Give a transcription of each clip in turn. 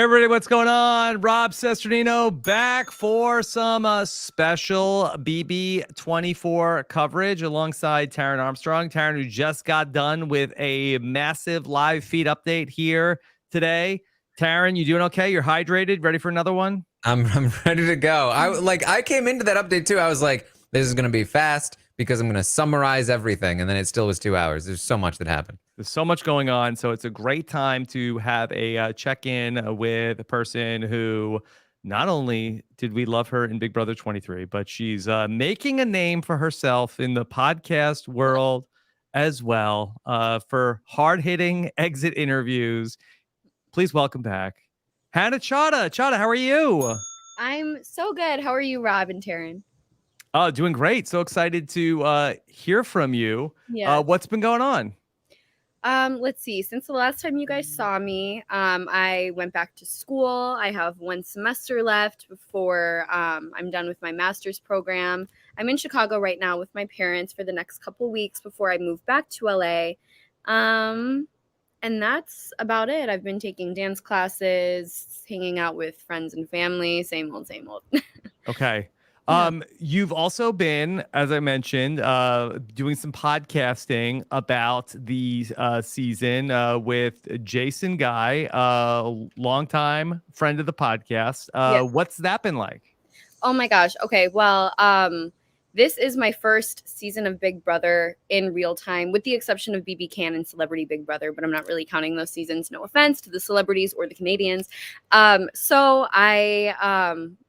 Everybody, what's going on? Rob Cesternino back for some special BB24 coverage alongside Taran Armstrong. Taran, who just got done with a massive live feed update here today. Taran, you doing okay? You're hydrated? Ready for another one? I'm ready to go. I came into that update too. I was like, this is going to be fast because I'm going to summarize everything. And then it still was 2 hours. There's so much that happened. There's so much going on. So it's a great time to have a check-in with a person who not only did we love her in Big Brother 23, but she's making a name for herself in the podcast world as well for hard-hitting exit interviews. Please welcome back Hannah Chaddha. Chaddha, how are you? I'm so good. How are you, Rob and Taran? Oh, doing great. So excited to hear from you. Yeah. What's been going on? Let's see. Since the last time you guys saw me, I went back to school. I have 1 semester left before I'm done with my master's program. I'm in Chicago right now with my parents for the next couple weeks before I move back to LA. And that's about it. I've been taking dance classes, hanging out with friends and family. Same old, same old. Okay. Yeah. You've also been, as I mentioned, doing some podcasting about the season with Jason Guy, longtime friend of the podcast. Yes. What's that been like? Oh my gosh. Okay. Well, this is my first season of Big Brother in real time, with the exception of BB Can and Celebrity Big Brother, but I'm not really counting those seasons. No offense to the celebrities or the Canadians. So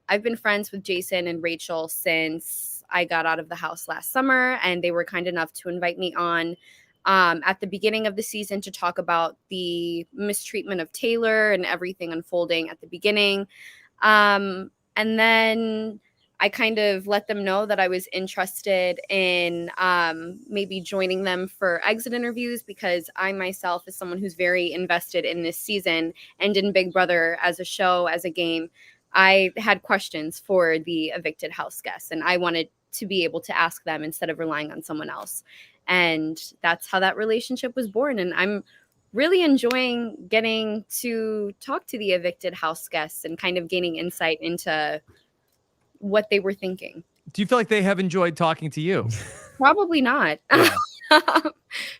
I've been friends with Jason and Rachel since I got out of the house last summer, and they were kind enough to invite me on at the beginning of the season to talk about the mistreatment of Taylor and everything unfolding at the beginning. And then I kind of let them know that I was interested in maybe joining them for exit interviews, because I myself is someone who's very invested in this season and in Big Brother as a show, as a game. I had questions for the evicted house guests, and I wanted to be able to ask them instead of relying on someone else. And that's how that relationship was born. And I'm really enjoying getting to talk to the evicted house guests and kind of gaining insight into what they were thinking. Do you feel like they have enjoyed talking to you? Probably not. Yeah.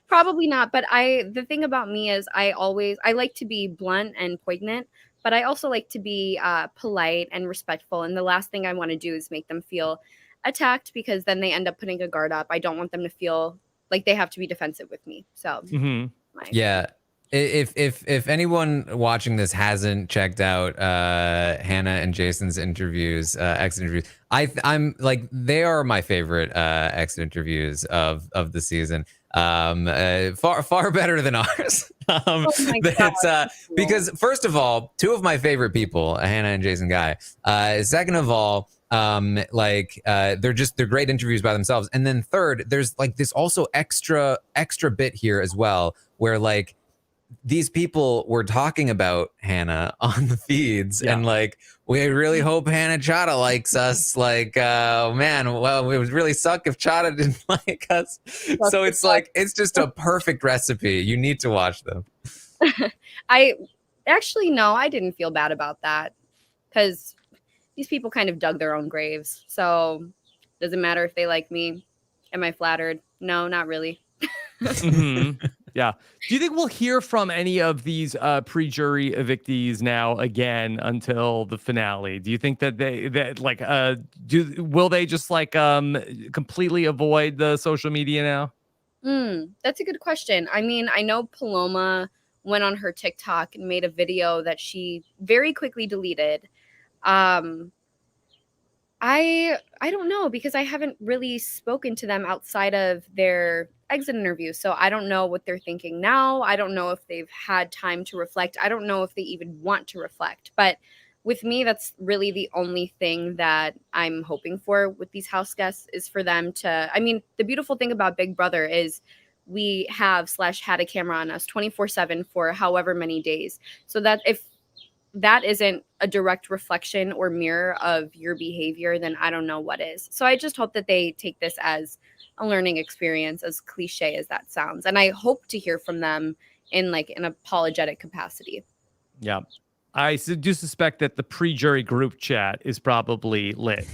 Probably not. But the thing about me is I like to be blunt and poignant, but I also like to be polite and respectful. And the last thing I want to do is make them feel attacked, because then they end up putting a guard up. I don't want them to feel like they have to be defensive with me. So Yeah. If anyone watching this hasn't checked out Hannah and Jason's interviews, exit interviews, I'm like, they are my favorite exit interviews of the season. Far better than ours. Because first of all, 2 of my favorite people, Hannah and Jason Guy. Second of all, they're great interviews by themselves. And then third, there's like this also extra bit here as well, where like these people were talking about Hannah on the feeds, and like, we really hope Hannah Chaddha likes us. Like, man, well, it would really suck if Chaddha didn't like us. So it's like, it's just a perfect recipe. You need to watch them. I didn't feel bad about that, because these people kind of dug their own graves. So does it matter if they like me? Am I flattered? No, not really. Yeah. Do you think we'll hear from any of these pre-jury evictees now again until the finale? Do you think that will they just like completely avoid the social media now? That's a good question. I mean, I know Paloma went on her TikTok and made a video that she very quickly deleted. I don't know, because I haven't really spoken to them outside of their exit interview. So I don't know what they're thinking now. I don't know if they've had time to reflect. I don't know if they even want to reflect. But with me, that's really the only thing that I'm hoping for with these house guests, is for them to, I mean, the beautiful thing about Big Brother is we have / had a camera on us 24/7 for however many days. So that if that isn't a direct reflection or mirror of your behavior, then I don't know what is. So I just hope that they take this as a learning experience, as cliche as that sounds. And I hope to hear from them in like an apologetic capacity. Yeah. I do suspect that the pre-jury group chat is probably lit.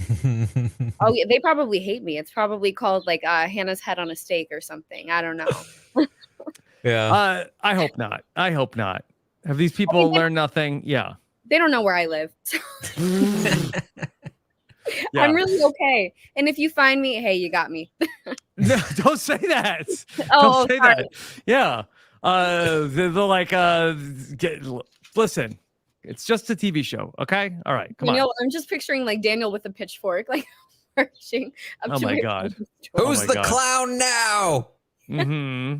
Oh yeah, they probably hate me. It's probably called like Hannah's head on a stake or something. I don't know. Yeah. I hope not. I hope not. Have these I people mean, learned nothing? Yeah. they don't know where I live. Yeah. I'm really okay. And if you find me, hey, you got me. No, don't say that. Oh, Don't say sorry. that. Yeah. They're like, listen, it's just a TV show. Okay. All right. Come on. Daniel, I'm just picturing like Daniel with a pitchfork, like marching up Oh to my my God. friend's door. Who's my the God. clown now? Mm-hmm.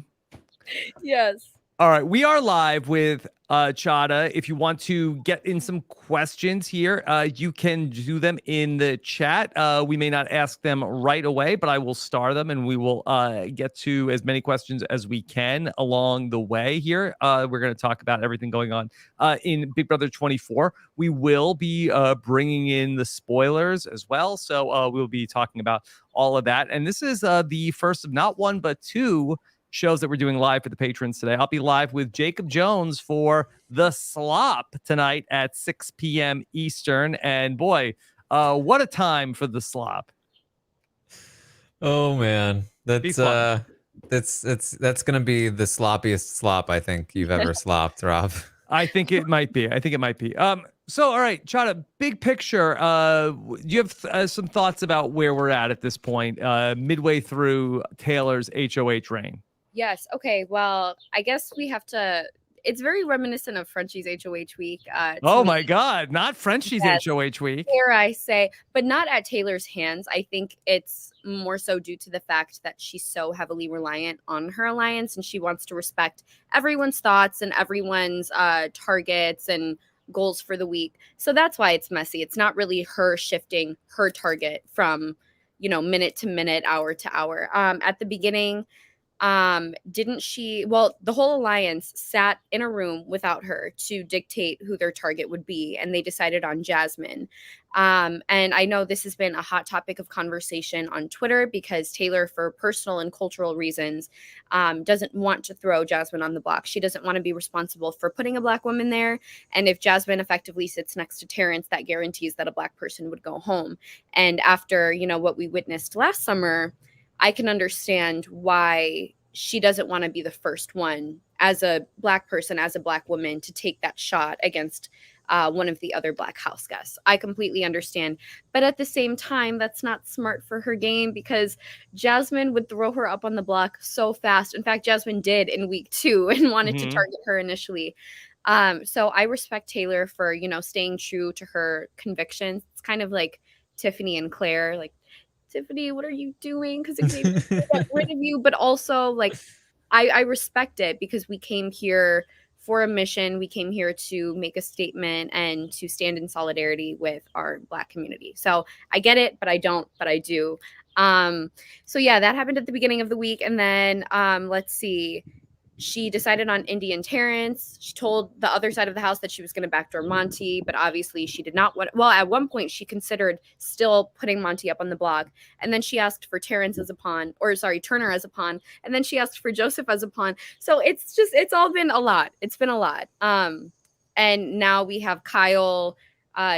Yes. All right, we are live with Chaddha. If you want to get in some questions here, you can do them in the chat. We may not ask them right away, but I will star them and we will get to as many questions as we can along the way here. We're going to talk about everything going on in Big Brother 24. We will be bringing in the spoilers as well. So we'll be talking about all of that. And this is the first of not one, but two shows that we're doing live for the patrons today. I'll be live with Jacob Jones for The Slop tonight at 6 p.m. Eastern. And boy, what a time for The Slop. Oh man, that's gonna be the sloppiest slop I think you've ever slopped, Rob. I think it might be. So, all right, Chaddha, big picture. Do you have some thoughts about where we're at this point, midway through Taylor's HOH reign? Yes. Okay. Well, I guess we have to. It's very reminiscent of Frenchie's HOH week. Oh my God, not Frenchie's HOH week. Dare I say, but not at Taylor's hands. I think it's more so due to the fact that she's so heavily reliant on her alliance and she wants to respect everyone's thoughts and everyone's targets and goals for the week. So that's why it's messy. It's not really her shifting her target from, minute to minute, hour to hour. At the beginning, the whole alliance sat in a room without her to dictate who their target would be, and they decided on Jasmine. And I know this has been a hot topic of conversation on Twitter because Taylor, for personal and cultural reasons, doesn't want to throw Jasmine on the block. She doesn't want to be responsible for putting a Black woman there. And if Jasmine effectively sits next to Terrence, that guarantees that a Black person would go home. And after, what we witnessed last summer, I can understand why she doesn't want to be the first one as a Black person, as a Black woman, to take that shot against one of the other Black house guests. I completely understand. But at the same time, that's not smart for her game because Jasmine would throw her up on the block so fast. In fact, Jasmine did in week 2 and wanted to target her initially. So I respect Taylor for, staying true to her convictions. It's kind of like Tiffany and Claire, like, Tiffany, what are you doing? Because it came to get rid of you. But also, like, I respect it because we came here for a mission. We came here to make a statement and to stand in solidarity with our Black community. So I get it, but I don't, but I do. So yeah, that happened at the beginning of the week. And then let's see. She decided on Indy and Terrence. She told the other side of the house that she was going to backdoor Monty, but obviously she did not want. Well, at one point she considered still putting Monty up on the block, and then she asked for Terrence as a pawn, Turner as a pawn, and then she asked for Joseph as a pawn. So it's all been a lot. It's been a lot. And now we have Kyle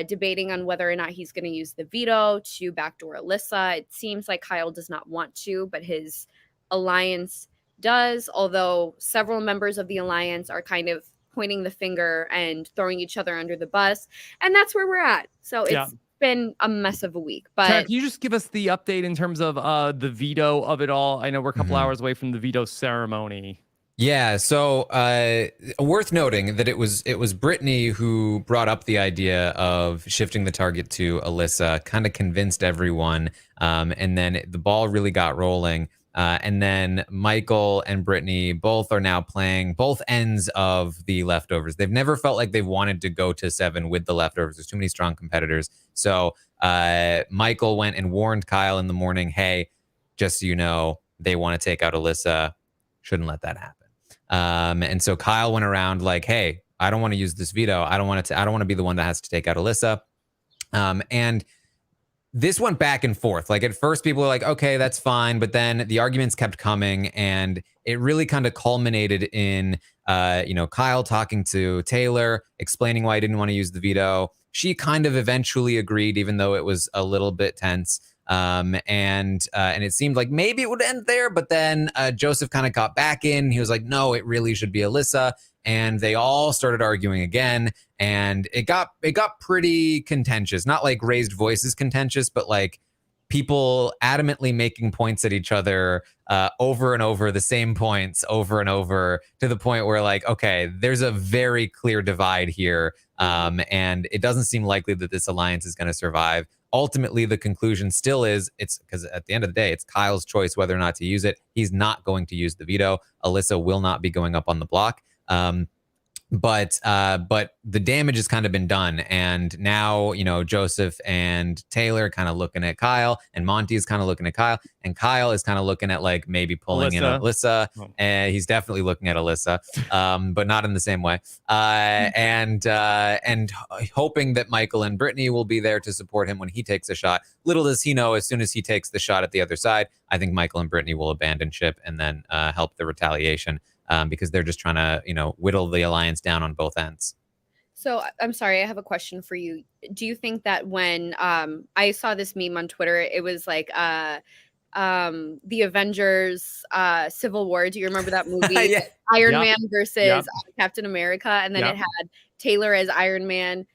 debating on whether or not he's going to use the veto to backdoor Alyssa. It seems like Kyle does not want to, but his alliance does, although several members of the alliance are kind of pointing the finger and throwing each other under the bus, and that's where we're at. So it's been a mess of a week. But Tara, can you just give us the update in terms of the veto of it all? I know we're a couple hours away from the veto ceremony. Yeah, so worth noting that it was Brittany who brought up the idea of shifting the target to Alyssa, kind of convinced everyone, and then the ball really got rolling. And then Michael and Brittany both are now playing both ends of the leftovers. They've never felt like they've wanted to go to 7 with the leftovers. There's too many strong competitors. So Michael went and warned Kyle in the morning, hey, just so you know, they want to take out Alyssa. Shouldn't let that happen. And so Kyle went around like, hey, I don't want to use this veto. I don't want to be the one that has to take out Alyssa. And this went back and forth. Like at first people were like, okay, that's fine. But then the arguments kept coming and it really kind of culminated in, Kyle talking to Taylor, explaining why he didn't want to use the veto. She kind of eventually agreed, even though it was a little bit tense. And it seemed like maybe it would end there. But then Joseph kind of got back in. He was like, no, it really should be Alyssa. And they all started arguing again. And it got pretty contentious, not like raised voices contentious, but like people adamantly making points at each other over and over, the same points over and over, to the point where like, okay, there's a very clear divide here. And it doesn't seem likely that this alliance is going to survive. Ultimately, the conclusion still is it's because at the end of the day, it's Kyle's choice whether or not to use it. He's not going to use the veto. Alyssa will not be going up on the block. But the damage has kind of been done. And now, Joseph and Taylor kind of looking at Kyle, and Monty is kind of looking at Kyle, and Kyle is kind of looking at like maybe pulling in Alyssa. And he's definitely looking at Alyssa, but not in the same way. And hoping that Michael and Brittany will be there to support him when he takes a shot. Little does he know, as soon as he takes the shot at the other side, I think Michael and Brittany will abandon ship and then help the retaliation. Because they're just trying to, whittle the alliance down on both ends. So I'm sorry, I have a question for you. Do you think that when I saw this meme on Twitter, it was like the Avengers Civil War. Do you remember that movie? Yeah. Iron Man versus Captain America. And then it had Taylor as Iron Man.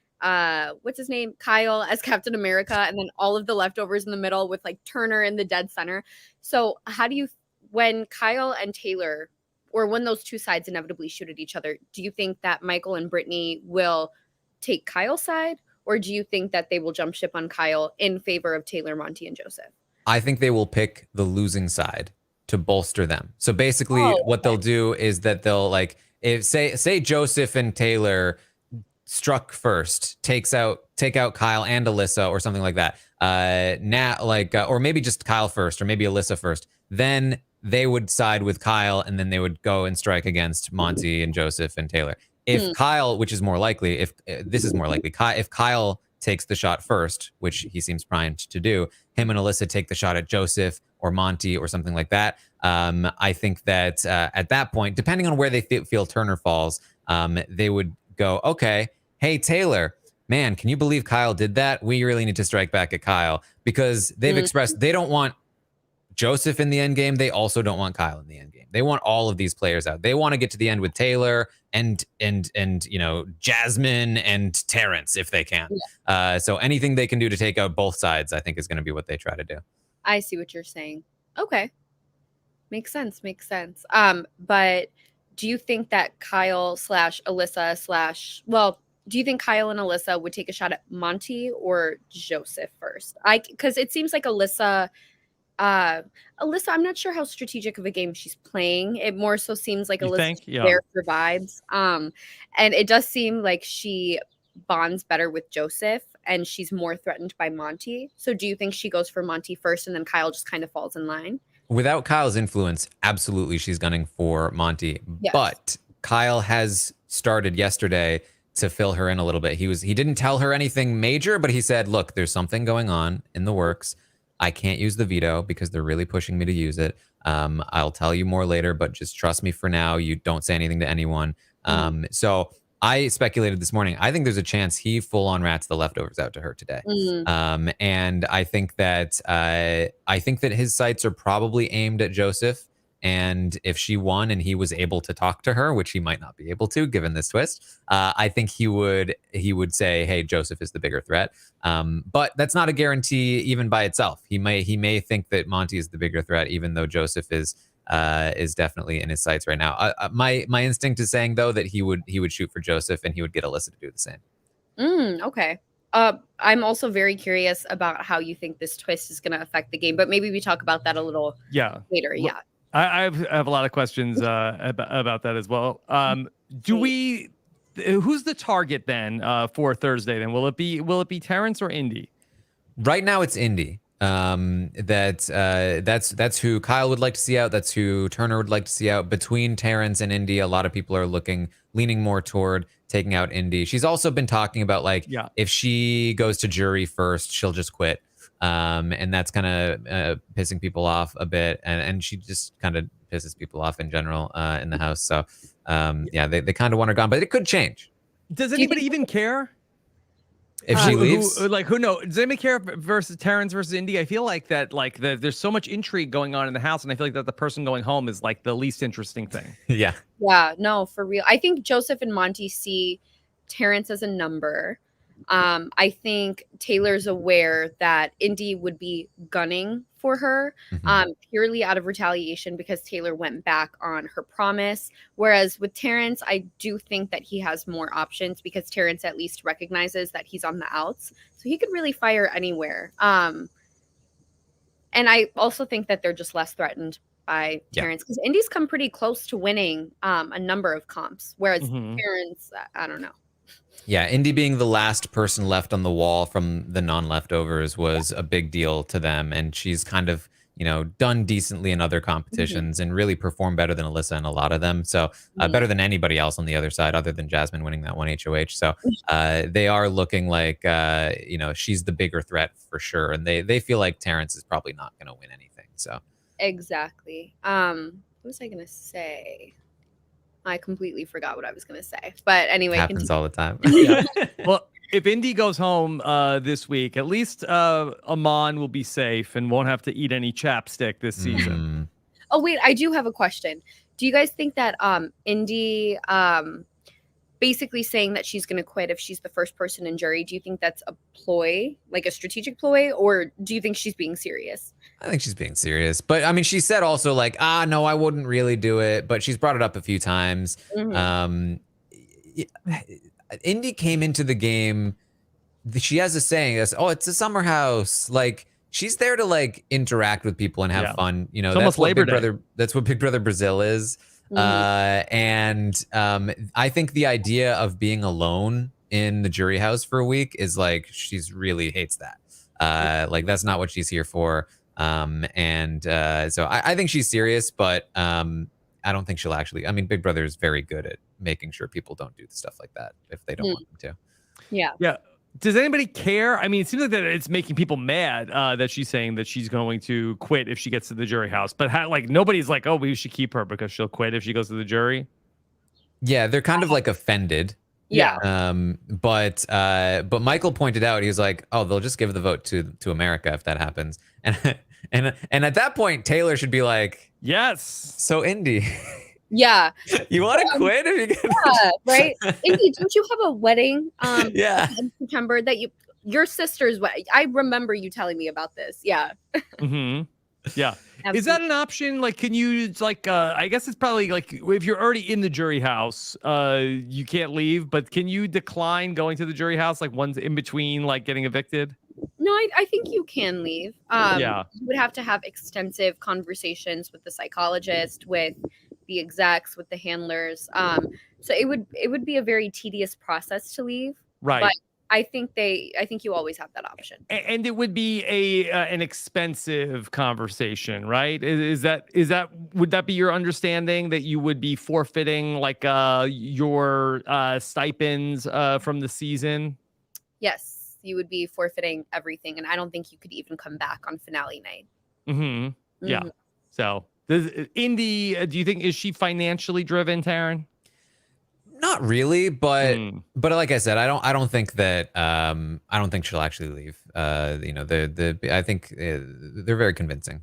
What's his name? Kyle as Captain America. And then all of the leftovers in the middle with like Turner in the dead center. So how do you, when Kyle and Taylor, or when those two sides inevitably shoot at each other, do you think that Michael and Brittany will take Kyle's side? Or do you think that they will jump ship on Kyle in favor of Taylor, Monty, and Joseph? I think they will pick the losing side to bolster them. So basically what they'll do is that they'll like, if say Joseph and Taylor struck first, take out Kyle and Alyssa or something like that. Or maybe just Kyle first, or maybe Alyssa first. Then they would side with Kyle, and then they would go and strike against Monty and Joseph and Taylor. If Kyle, which is more likely, if Kyle takes the shot first, which he seems primed to do, him and Alyssa take the shot at Joseph or Monty or something like that. I think that at that point, depending on where they feel Turner falls, they would go, okay, hey, Taylor, man, can you believe Kyle did that? We really need to strike back at Kyle, because they've expressed they don't want Joseph in the end game. They also don't want Kyle in the end game. They want all of these players out. They want to get to the end with Taylor and Jasmine and Terrence if they can. So anything they can do to take out both sides, I think, is going to be what they try to do. I see what you're saying. Okay. Makes sense. But do you think that Kyle / Alyssa do you think Kyle and Alyssa would take a shot at Monty or Joseph first? Because it seems like Alyssa, I'm not sure how strategic of a game she's playing. It more so seems like Alyssa's there for vibes. And it does seem like she bonds better with Joseph and she's more threatened by Monty. So do you think she goes for Monty first and then Kyle just kind of falls in line? Without Kyle's influence, absolutely she's gunning for Monty. Yes. But Kyle has started yesterday to fill her in a little bit. He didn't tell her anything major, but he said, look, there's something going on in the works. I can't use the veto because they're really pushing me to use it. I'll tell you more later, but just trust me for now. You don't say anything to anyone. So I speculated this morning. I think there's a chance he full on rats the leftovers out to her today. And I think that his sights are probably aimed at Joseph. And if she won and he was able to talk to her, which he might not be able to given this twist, I think he would say, hey, Joseph is the bigger threat. But that's not a guarantee even by itself. He may think that Monty is the bigger threat, even though Joseph is definitely in his sights right now. My instinct is saying, though, that he would shoot for Joseph and he would get Alyssa to do the same. Okay. I'm also very curious about how you think this twist is going to affect the game, but maybe we talk about that a little later. Well, I have a lot of questions about that as well. Who's the target then for Thursday? Then will it be Terrence or Indy? Right now it's Indy. That's who Kyle would like to see out. That's who Turner would like to see out. Between Terrence and Indy, a lot of people are leaning more toward taking out Indy. She's also been talking about if she goes to jury first, she'll just quit. And that's kind of pissing people off a bit, and she just kind of pisses people off in general in the house. So yeah, they kind of want her gone, but it could change. Does Do you anybody think- even care? If she leaves, Who knows? Does anybody care versus Terrence versus Indy? I feel like that, there's so much intrigue going on in the house, and I feel like that the person going home is like the least interesting thing. yeah. Yeah, no, for real. I think Joseph and Monty see Terrence as a number. I think Taylor's aware that Indy would be gunning for her purely out of retaliation because Taylor went back on her promise. Whereas with Terrence, I do think that he has more options because Terrence at least recognizes that he's on the outs. So he could really fire anywhere. And I also think that they're just less threatened by Terrence because Indy's come pretty close to winning a number of comps, whereas Terrence, I don't know. Yeah, Indy being the last person left on the wall from the non-leftovers was a big deal to them, and she's kind of, done decently in other competitions and really performed better than Alyssa in a lot of them. So better than anybody else on the other side, other than Jasmine winning that one HOH. So they are looking like, she's the bigger threat for sure, and they feel like Terrence is probably not going to win anything. So exactly. What was I going to say? I completely forgot what I was going to say. But anyway, happens all the time. Yeah. Well, if Indy goes home this week, at least Amon will be safe and won't have to eat any chapstick this season. Oh, wait, I do have a question. Do you guys think that Indy basically saying that she's going to quit if she's the first person in jury, do you think that's a ploy, like a strategic ploy, or do you think she's being serious? I think she's being serious. But I mean, she said also like, no, I wouldn't really do it. But she's brought it up a few times. Indy came into the game. She has a saying that's, it's a summer house. Like, she's there to like interact with people and have fun. That's what Big Brother. That's what Big Brother Brazil is. And I think the idea of being alone in the jury house for a week is like, she's really hates that. Like, that's not what she's here for. So I think she's serious, but I don't think she'll actually. I mean, Big Brother is very good at making sure people don't do stuff like that if they don't want them to. Yeah. Yeah. Does anybody care? I mean, it seems like that it's making people mad that she's saying that she's going to quit if she gets to the jury house. But nobody's like, oh, we should keep her because she'll quit if she goes to the jury. Yeah, they're kind of like offended. Yeah. But Michael pointed out, he was like, oh, they'll just give the vote to America if that happens. And at that point, Taylor should be like, yes. So Indy. Yeah. You want to quit? Yeah, right. Indy, don't you have a wedding in September that your sister's wedding? I remember you telling me about this. Yeah. Yeah. Is that an option? Like, can you I guess it's probably like if you're already in the jury house, you can't leave, but can you decline going to the jury house like one's in between like getting evicted? No, I think you can leave. You would have to have extensive conversations with the psychologist, with the execs, with the handlers. So it would be a very tedious process to leave. Right. But I think you always have that option. And it would be an expensive conversation, right? Would that be your understanding that you would be forfeiting like your stipends from the season? Yes. You would be forfeiting everything, and I don't think you could even come back on finale night. Yeah. So, Indy, do you think is she financially driven, Taran? Not really, but like I said, I don't think that I don't think she'll actually leave. I think they're very convincing.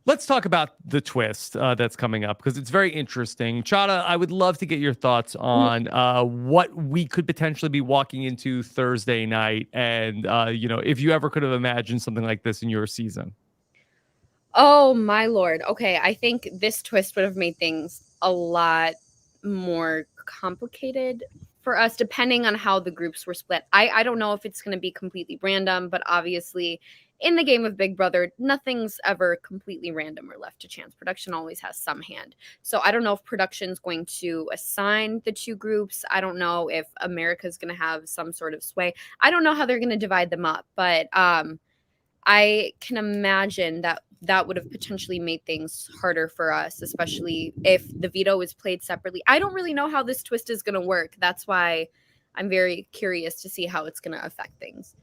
Let's talk about the twist that's coming up because it's very interesting. Chaddha, I would love to get your thoughts on what we could potentially be walking into Thursday night. And, if you ever could have imagined something like this in your season. Oh, my Lord. Okay. I think this twist would have made things a lot more complicated for us, depending on how the groups were split. I don't know if it's going to be completely random, but obviously in the game of Big Brother, nothing's ever completely random or left to chance. Production always has some hand. So I don't know if production's going to assign the two groups. I don't know if America's going to have some sort of sway. I don't know how they're going to divide them up, but I can imagine that would have potentially made things harder for us, especially if the veto is played separately. I don't really know how this twist is going to work. That's why I'm very curious to see how it's going to affect things.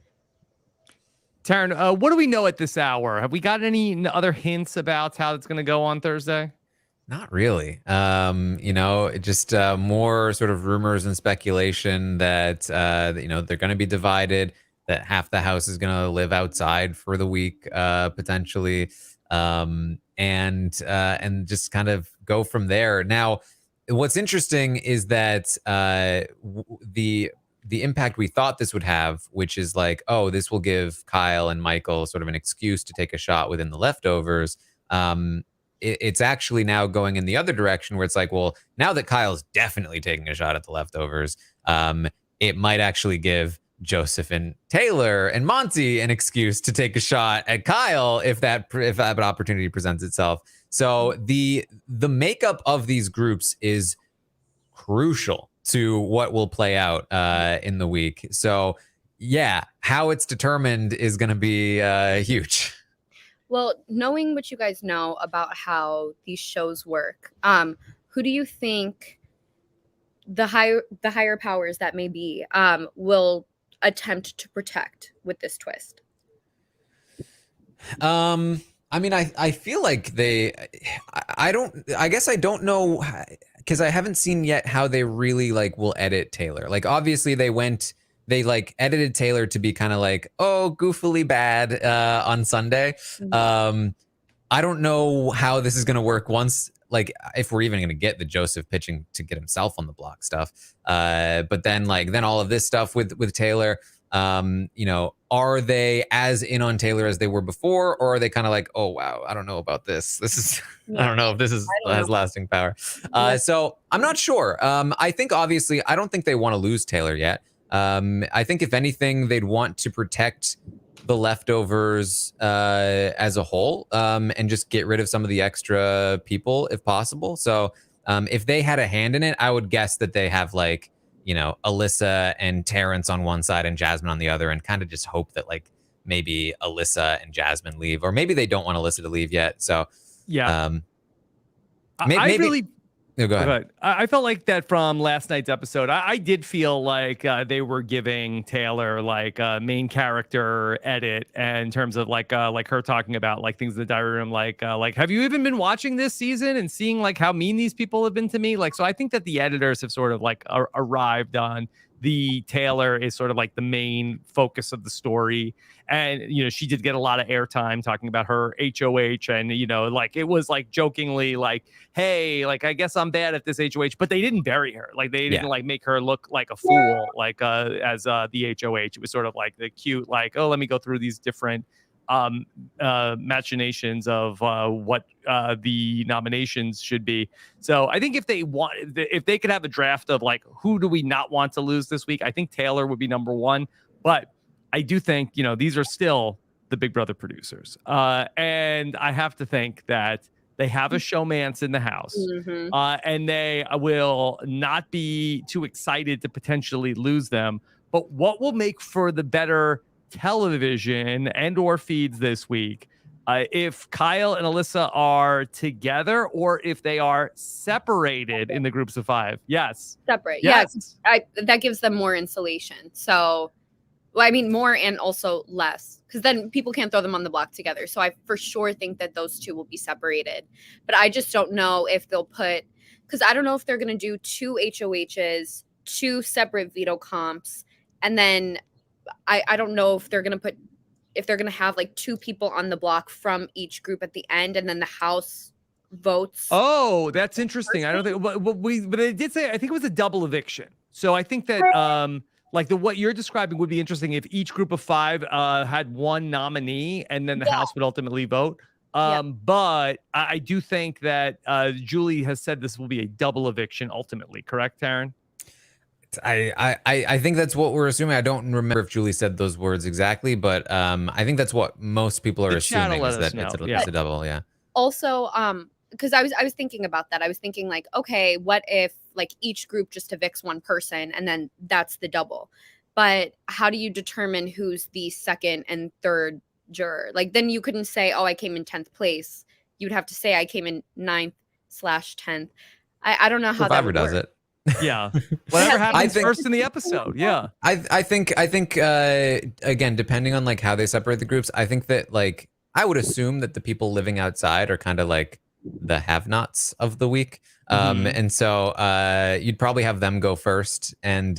Taran, what do we know at this hour? Have we got any other hints about how it's going to go on Thursday? Not really. Just more sort of rumors and speculation that they're going to be divided. That half the house is going to live outside for the week, potentially, and just kind of go from there. Now, what's interesting is that the impact we thought this would have, which is like, oh, this will give Kyle and Michael sort of an excuse to take a shot within the leftovers. It's actually now going in the other direction where it's like, well, now that Kyle's definitely taking a shot at the leftovers, it might actually give Joseph and Taylor and Monty an excuse to take a shot at Kyle if that opportunity presents itself. So the makeup of these groups is crucial to what will play out in the week. So yeah, how it's determined is going to be huge. Well, knowing what you guys know about how these shows work, who do you think the higher powers that may be will attempt to protect with this twist? I mean, I feel like I guess I don't know, because I haven't seen yet how they really like will edit Taylor. Like, obviously they like edited Taylor to be kind of like, oh, goofily bad on Sunday. I don't know how this is going to work once, like, if we're even going to get the Joseph pitching to get himself on the block stuff. But then all of this stuff with Taylor, are they as in on Taylor as they were before? Or are they kind of like, oh, wow, I don't know about this. This is, I don't know if this has lasting power. So I'm not sure. I think obviously, I don't think they want to lose Taylor yet. I think if anything, they'd want to protect the leftovers as a whole, and just get rid of some of the extra people if possible. So if they had a hand in it, I would guess that they have like, Alyssa and Terrence on one side and Jasmine on the other, and kind of just hope that like maybe Alyssa and Jasmine leave, or maybe they don't want Alyssa to leave yet. So yeah, maybe really. No, go ahead. I felt like that from last night's episode. I did feel like they were giving Taylor like a main character edit, and in terms of like her talking about like things in the diary room, like have you even been watching this season and seeing like how mean these people have been to me? Like, so I think that the editors have sort of like arrived on the Taylor is sort of like the main focus of the story. And, she did get a lot of airtime talking about her HOH, and, like it was like jokingly like, hey, like, I guess I'm bad at this HOH, but they didn't bury her. Like they didn't like make her look like a fool, like as the HOH. It was sort of like the cute, like, oh, let me go through these different machinations of what the nominations should be. So I think if they could have a draft of like, who do we not want to lose this week, I think Taylor would be number one. But I do think, these are still the Big Brother producers. And I have to think that they have a showmance in the house, and they will not be too excited to potentially lose them. But what will make for the better television and or feeds this week, if Kyle and Alyssa are together or if they are separated in the groups of 5? Yes. Separate. Yes. That gives them more insulation. So, well, I mean, more and also less, because then people can't throw them on the block together. So I for sure think that those two will be separated. But I just don't know if they'll because I don't know if they're going to do 2 HOHs, 2 separate veto comps, and then I don't know if they're going to have like 2 people on the block from each group at the end, and then the house votes. Oh, that's interesting. I don't think, but they did say, I think it was a double eviction. So I think that like what you're describing would be interesting if each group of 5 had one nominee, and then the house would ultimately vote. But I do think that Julie has said this will be a double eviction ultimately. Correct, Taran? I think that's what we're assuming. I don't remember if Julie said those words exactly, but I think that's what most people are assuming, is that it's a double. Yeah. Also, because I was thinking about that. I was thinking like, okay, what if like each group just evicts one person and then that's the double? But how do you determine who's the second and third juror? Like, then you couldn't say, oh, I came in 10th place. You'd have to say I came in 9th/10th. I don't know how Survivor that would does work. it. Yeah. Whatever I happens think- first in the episode. Yeah. I think again, depending on like how they separate the groups, I think that like I would assume that the people living outside are kind of like the have-nots of the week. And so you'd probably have them go first, and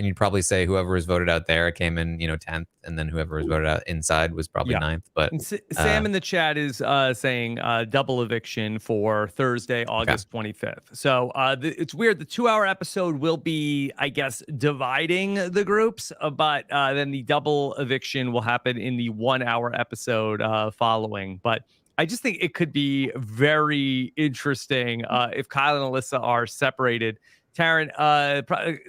you'd probably say whoever was voted out there came in, 10th, and then whoever was voted out inside was probably Yeah. 9th. But And Sam in the chat is saying double eviction for Thursday, August 25th. So it's weird. The 2-hour episode will be, I guess, dividing the groups, but then the double eviction will happen in the 1-hour episode following. But I just think it could be very interesting if Kyle and Alyssa are separated. Taran,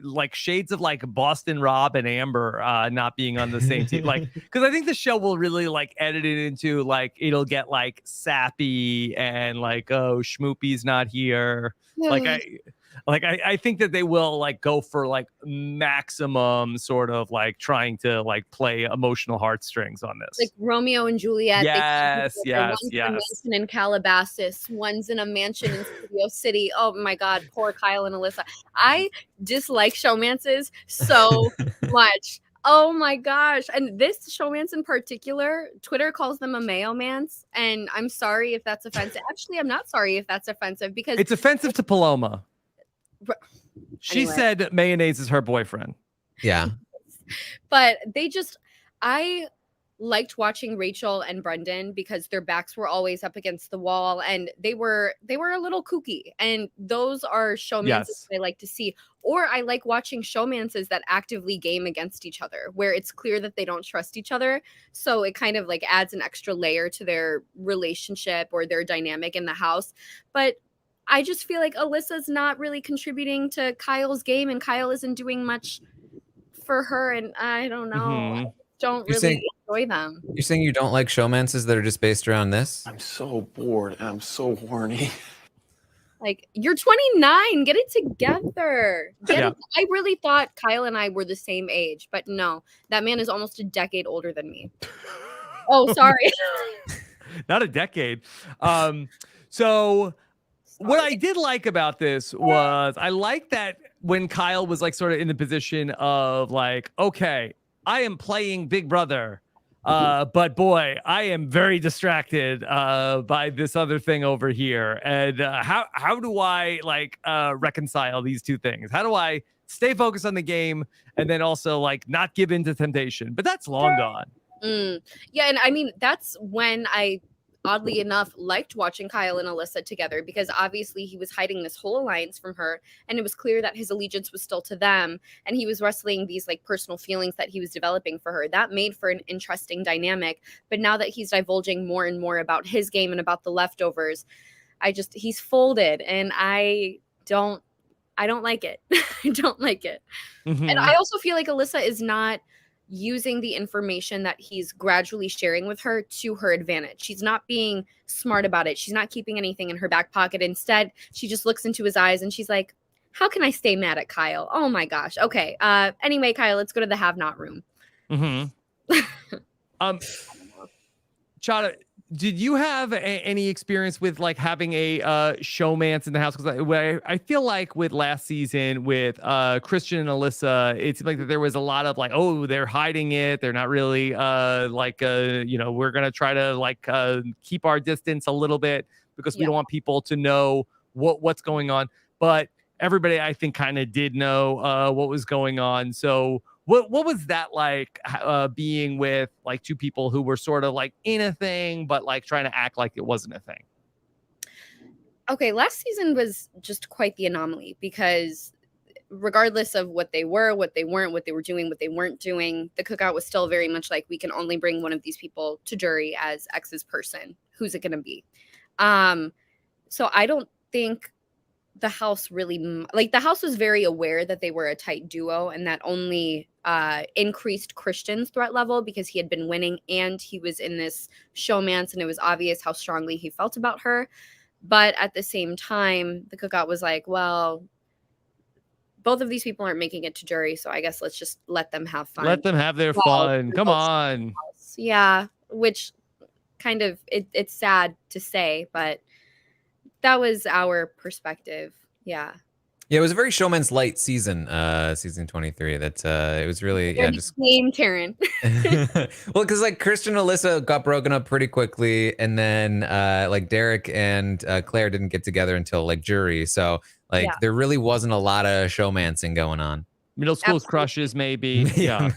like shades of like Boston Rob and Amber not being on the same team. Like, because I think the show will really like edit it into like it'll get like sappy and like, oh, Schmoopy's not here. I think that they will like go for like maximum sort of like trying to like play emotional heartstrings on this. Like Romeo and Juliet. Yes, one's in a mansion in Calabasas, one's in a mansion in Studio City. Oh my God, poor Kyle and Alyssa. I dislike showmances so much. Oh my gosh. And this showmance in particular, Twitter calls them a mayo-mance. And I'm sorry if that's offensive. Actually, I'm not sorry if that's offensive because it's offensive to Paloma. She Anyway. said mayonnaise is her boyfriend. yeah. But I liked watching Rachel and Brendan because their backs were always up against the wall and they were a little kooky, and those are showmances I like to see. Or I like watching showmances that actively game against each other, where it's clear that they don't trust each other, so it kind of like adds an extra layer to their relationship or their dynamic in the house. But I just feel like Alyssa's not really contributing to Kyle's game, and Kyle isn't doing much for her, and I don't know. I don't really enjoy them. You're saying you don't like showmances that are just based around this? I'm so bored and I'm so horny. Like, you're 29. Get it together. I really thought Kyle and I were the same age, but no, that man is almost a decade older than me. Oh, sorry. Not a decade. So what I did like about this was I like that when Kyle was like sort of in the position of like, okay, I am playing Big Brother, but boy, I am very distracted by this other thing over here. And how do I like reconcile these two things? How do I stay focused on the game and then also like not give in to temptation? But that's long gone. Yeah, and I mean, that's when I oddly enough liked watching Kyle and Alyssa together, because obviously he was hiding this whole alliance from her, and it was clear that his allegiance was still to them, and he was wrestling these like personal feelings that he was developing for her. That made for an interesting dynamic. But now that he's divulging more and more about his game and about the leftovers, he's folded, and I don't like it. I don't like it. And I also feel like Alyssa is not using the information that he's gradually sharing with her to her advantage. She's not being smart about it. She's not keeping anything in her back pocket. Instead, she just looks into his eyes and she's like, how can I stay mad at Kyle? Oh my gosh. Okay. Anyway, Kyle, let's go to the have-not room. Chaddha, did you have any experience with like having a showmance in the house? Because I feel like with last season with Christian and Alyssa, it seemed like that there was a lot of like, oh, they're hiding it. They're not really we're gonna try to like keep our distance a little bit because we don't want people to know what's going on. But everybody, I think, kind of did know what was going on. So what was that like being with like two people who were sort of like in a thing, but like trying to act like it wasn't a thing? Okay, last season was just quite the anomaly, because regardless of what they were, what they weren't, what they were doing, what they weren't doing, the cookout was still very much like, we can only bring one of these people to jury as X's person. Who's it going to be? So I don't think the house really, like, the house was very aware that they were a tight duo, and that only increased Christian's threat level because he had been winning and he was in this showmance, and it was obvious how strongly he felt about her. But at the same time, the cookout was like, well, both of these people aren't making it to jury, so I guess let's just let them have fun. Let them have their fun. Come on. Yeah, which kind of, it's sad to say, but that was our perspective. Yeah. Yeah, it was a very Showmance light season, season 23. That it was really just name Taryn. well, because like Christian and Alyssa got broken up pretty quickly, and then like Derek and Claire didn't get together until like jury. So like there really wasn't a lot of showmancing going on. Middle school crushes, maybe. Yeah.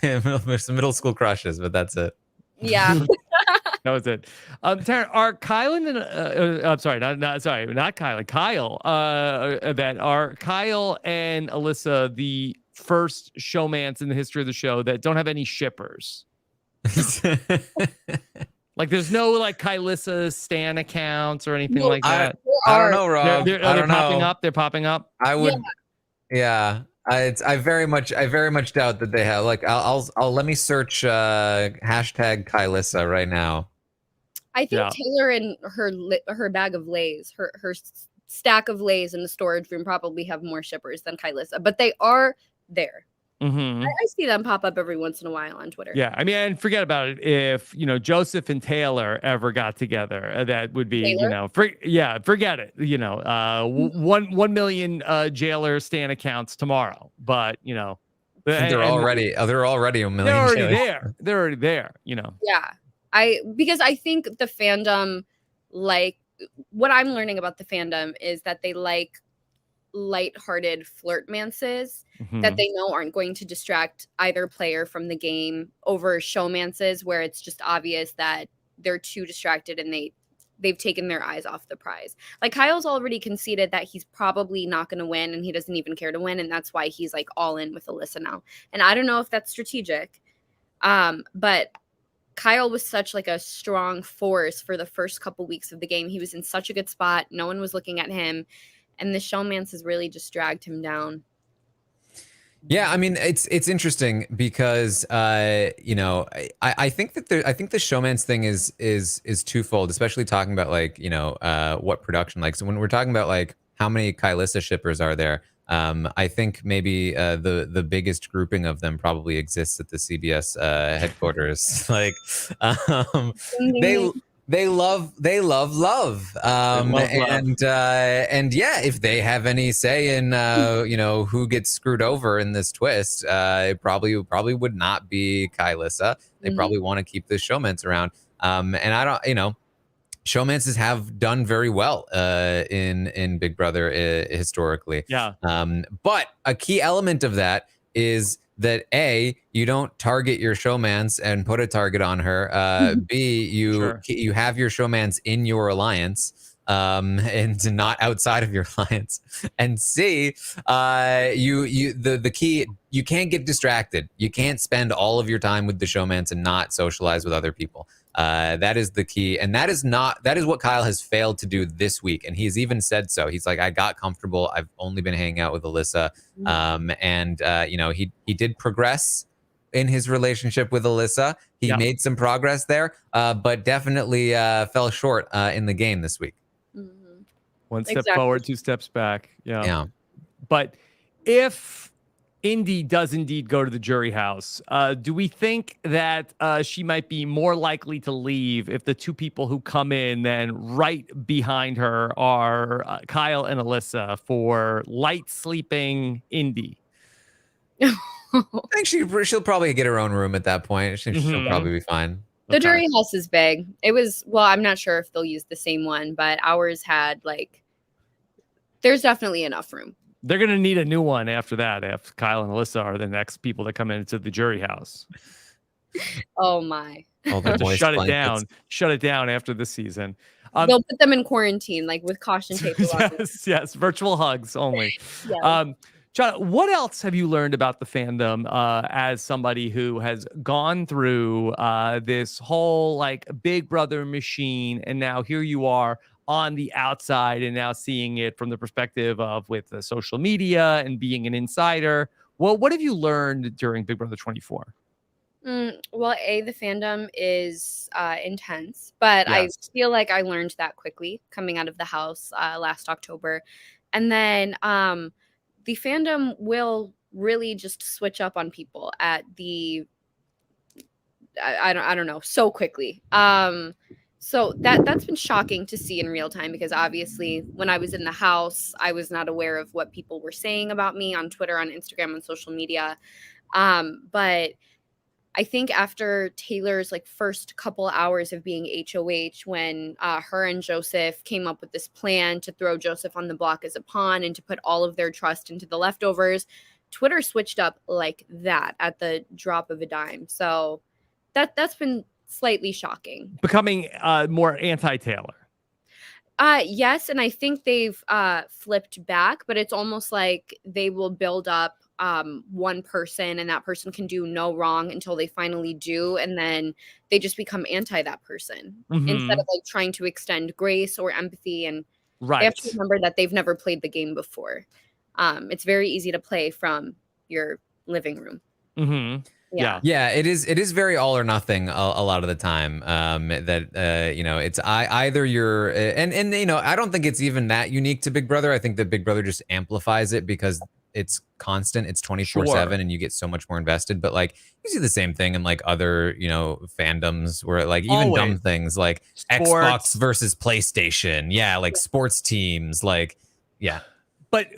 Some middle school crushes, but that's it. Yeah. That was it. Taryn, are Kylan and I'm sorry, not Kylan, Kyle. That are Kyle and Alyssa the first showmance in the history of the show that don't have any shippers. Like, there's no like Kylissa Stan accounts or anything like that. I don't know, Rob. They're popping up. They're popping up. I would. Yeah. I very much doubt that they have. Like, I'll let me search hashtag Kylissa right now. I think Taylor and her bag of Lays, her stack of Lays in the storage room probably have more shippers than Kylissa, but they are there. Mm-hmm. I see them pop up every once in a while on Twitter. Yeah, I mean, and forget about it. If Joseph and Taylor ever got together, that would be forget it. 1 million jailer Stan accounts tomorrow, but they're already a million. They're already there. They're already there. Yeah, because I think the fandom, like, what I'm learning about the fandom is that they like lighthearted flirtmances that they know aren't going to distract either player from the game over showmances where it's just obvious that they're too distracted and they've taken their eyes off the prize. Like, Kyle's already conceded that he's probably not going to win and he doesn't even care to win, and that's why he's like all in with Alyssa now. And I don't know if that's strategic, but Kyle was such like a strong force for the first couple weeks of the game. He was in such a good spot. No one was looking at him. And the showmance has really just dragged him down. Yeah, I mean, it's interesting because I think that I think the showmance thing is twofold, especially talking about like what production like. So when we're talking about like how many Kylissa shippers are there, I think maybe the biggest grouping of them probably exists at the CBS headquarters. Like They love love. And yeah, if they have any say in who gets screwed over in this twist, it probably would not be Kylissa. They probably want to keep the showmance around. And I don't, showmances have done very well in Big Brother historically. Yeah. But a key element of that is that A, you don't target your showmance and put a target on her. B, you have your showmance in your alliance and not outside of your alliance. And C, the key, you can't get distracted. You can't spend all of your time with the showmance and not socialize with other people. That is the key, and that is what Kyle has failed to do this week, and he's even said so. He's like, I got comfortable. I've only been hanging out with Alyssa, and he did progress in his relationship with Alyssa. He made some progress there, but definitely fell short in the game this week. One step forward, 2 steps back. Yeah. But if Indy does indeed go to the jury house, do we think that she might be more likely to leave if the two people who come in then right behind her are Kyle and Alyssa for light sleeping Indy? I think she'll probably get her own room at that point. She'll probably be fine. The jury house is big. It was, well, I'm not sure if they'll use the same one, but ours had there's definitely enough room. They're going to need a new one after that, if Kyle and Alyssa are the next people that come into the jury house. Oh, my. Shut it down. Shut it down after this season. They'll put them in quarantine, with caution tape. Yes. Virtual hugs only. Yeah. Chaddha, what else have you learned about the fandom as somebody who has gone through this whole Big Brother machine, and now here you are on the outside and now seeing it from the perspective of with the social media and being an insider? Well, what have you learned during Big Brother 24? Well, the fandom is intense, but Yes. I feel like I learned that quickly coming out of the house last October. And then the fandom will really just switch up on people at I don't know, so quickly. So that's been shocking to see in real time, because obviously when I was in the house, I was not aware of what people were saying about me on Twitter, on Instagram, on social media. But I think after Taylor's like first couple hours of being HOH, when her and Joseph came up with this plan to throw Joseph on the block as a pawn and to put all of their trust into the leftovers, Twitter switched up like that at the drop of a dime. So that's been slightly shocking. Becoming more anti-Taylor. Yes, and I think they've flipped back, but it's almost like they will build up one person, and that person can do no wrong until they finally do, and then they just become anti that person instead of like trying to extend grace or empathy. And they have to remember that they've never played the game before. It's very easy to play from your living room. Yeah, it is very all or nothing a lot of the time. That you know, it's either you're and you know, I don't think it's even that unique to Big Brother. I think that Big Brother just amplifies it because it's constant, it's 24/7, and you get so much more invested. But like, you see the same thing in like other, you know, fandoms where like even dumb things like Xbox versus PlayStation, yeah, like sports teams, like yeah. But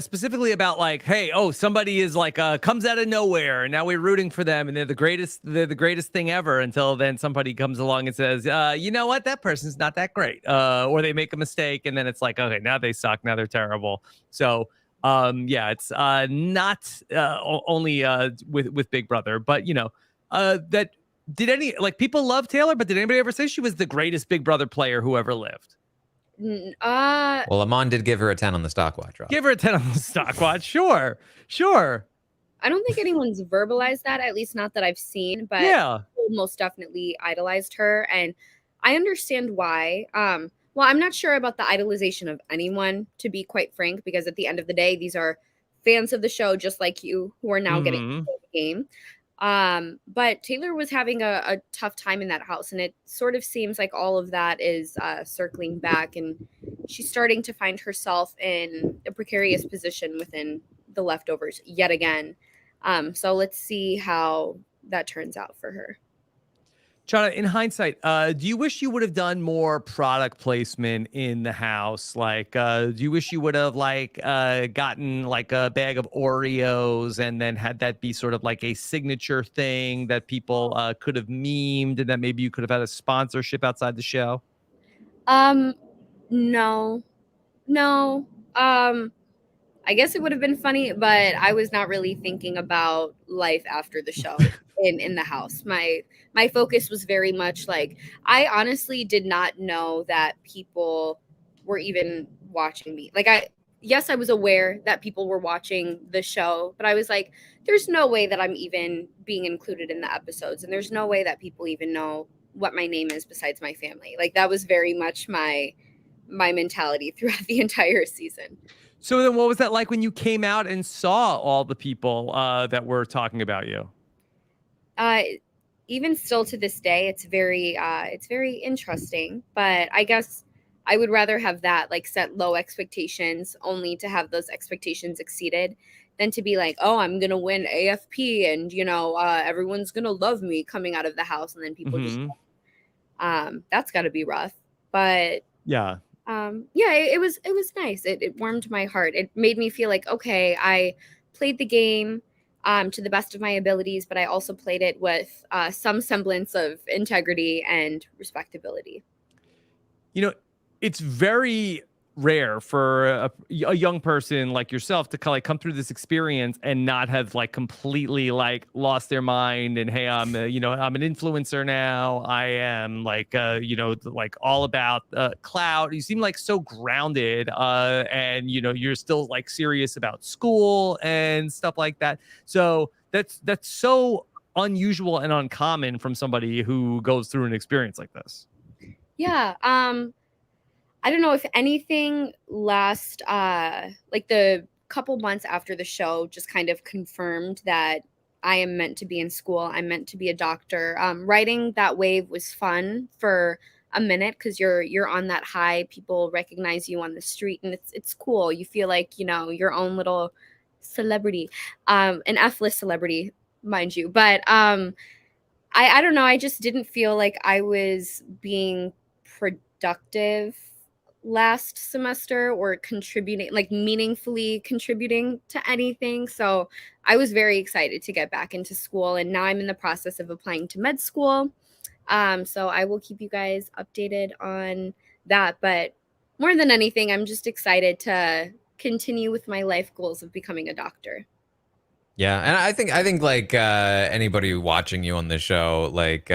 specifically about like, hey, somebody is like comes out of nowhere, and now we're rooting for them, and they're the greatest thing ever, until then somebody comes along and says, you know what, that person's not that great, or they make a mistake, and then it's like, okay, now they suck, now they're terrible. So yeah, it's not only with Big Brother, but you know, that did any like people love Taylor, but did anybody ever say she was the greatest Big Brother player who ever lived? Well, Amon did give her a 10 on the stock watch. Rob. Give her a 10 on the stock watch. Sure. I don't think anyone's verbalized that, at least not that I've seen, but yeah, most definitely idolized her. And I understand why. Well, I'm not sure about the idolization of anyone, to be quite frank, because at the end of the day, these are fans of the show, just like you, who are now getting to play the game. But Taylor was having a tough time in that house, and it sort of seems like all of that is circling back, and she's starting to find herself in a precarious position within the leftovers yet again. So let's see how that turns out for her. Chaddha, in hindsight, do you wish you would have done more product placement in the house? Like, do you wish you would have like gotten like a bag of Oreos and then had that be sort of like a signature thing that people could have memed, and that maybe you could have had a sponsorship outside the show? No. I guess it would have been funny, but I was not really thinking about life after the show in the house. My focus was very much like, I honestly did not know that people were even watching me. Like I was aware that people were watching the show, but I was like, there's no way that I'm even being included in the episodes, and there's no way that people even know what my name is besides my family. Like that was very much my mentality throughout the entire season. So then what was that like when you came out and saw all the people that were talking about you? Even still to this day, it's very interesting, but I guess I would rather have that, like set low expectations only to have those expectations exceeded, than to be like, oh, I'm going to win AFP and, you know, everyone's going to love me coming out of the house. And then people just, that's gotta be rough, but yeah. It was nice. It warmed my heart. It made me feel like, okay, I played the game to the best of my abilities, but I also played it with some semblance of integrity and respectability. You know, it's very rare for a young person like yourself to like come through this experience and not have like completely like lost their mind, and hey, I'm I'm an influencer now, I am like like all about clout. You seem like so grounded, and you're still like serious about school and stuff like that. So that's so unusual and uncommon from somebody who goes through an experience like this. Yeah. I don't know, if anything, last like the couple months after the show just kind of confirmed that I am meant to be in school. I'm meant to be a doctor. Riding that wave was fun for a minute, because you're on that high. People recognize you on the street, and it's cool. You feel like, your own little celebrity, an F-list celebrity, mind you. But I don't know. I just didn't feel like I was being productive last semester or contributing, like meaningfully contributing to anything. So I was very excited to get back into school, and now I'm in the process of applying to med school. So I will keep you guys updated on that. But more than anything, I'm just excited to continue with my life goals of becoming a doctor. Yeah, and I think like anybody watching you on the show, like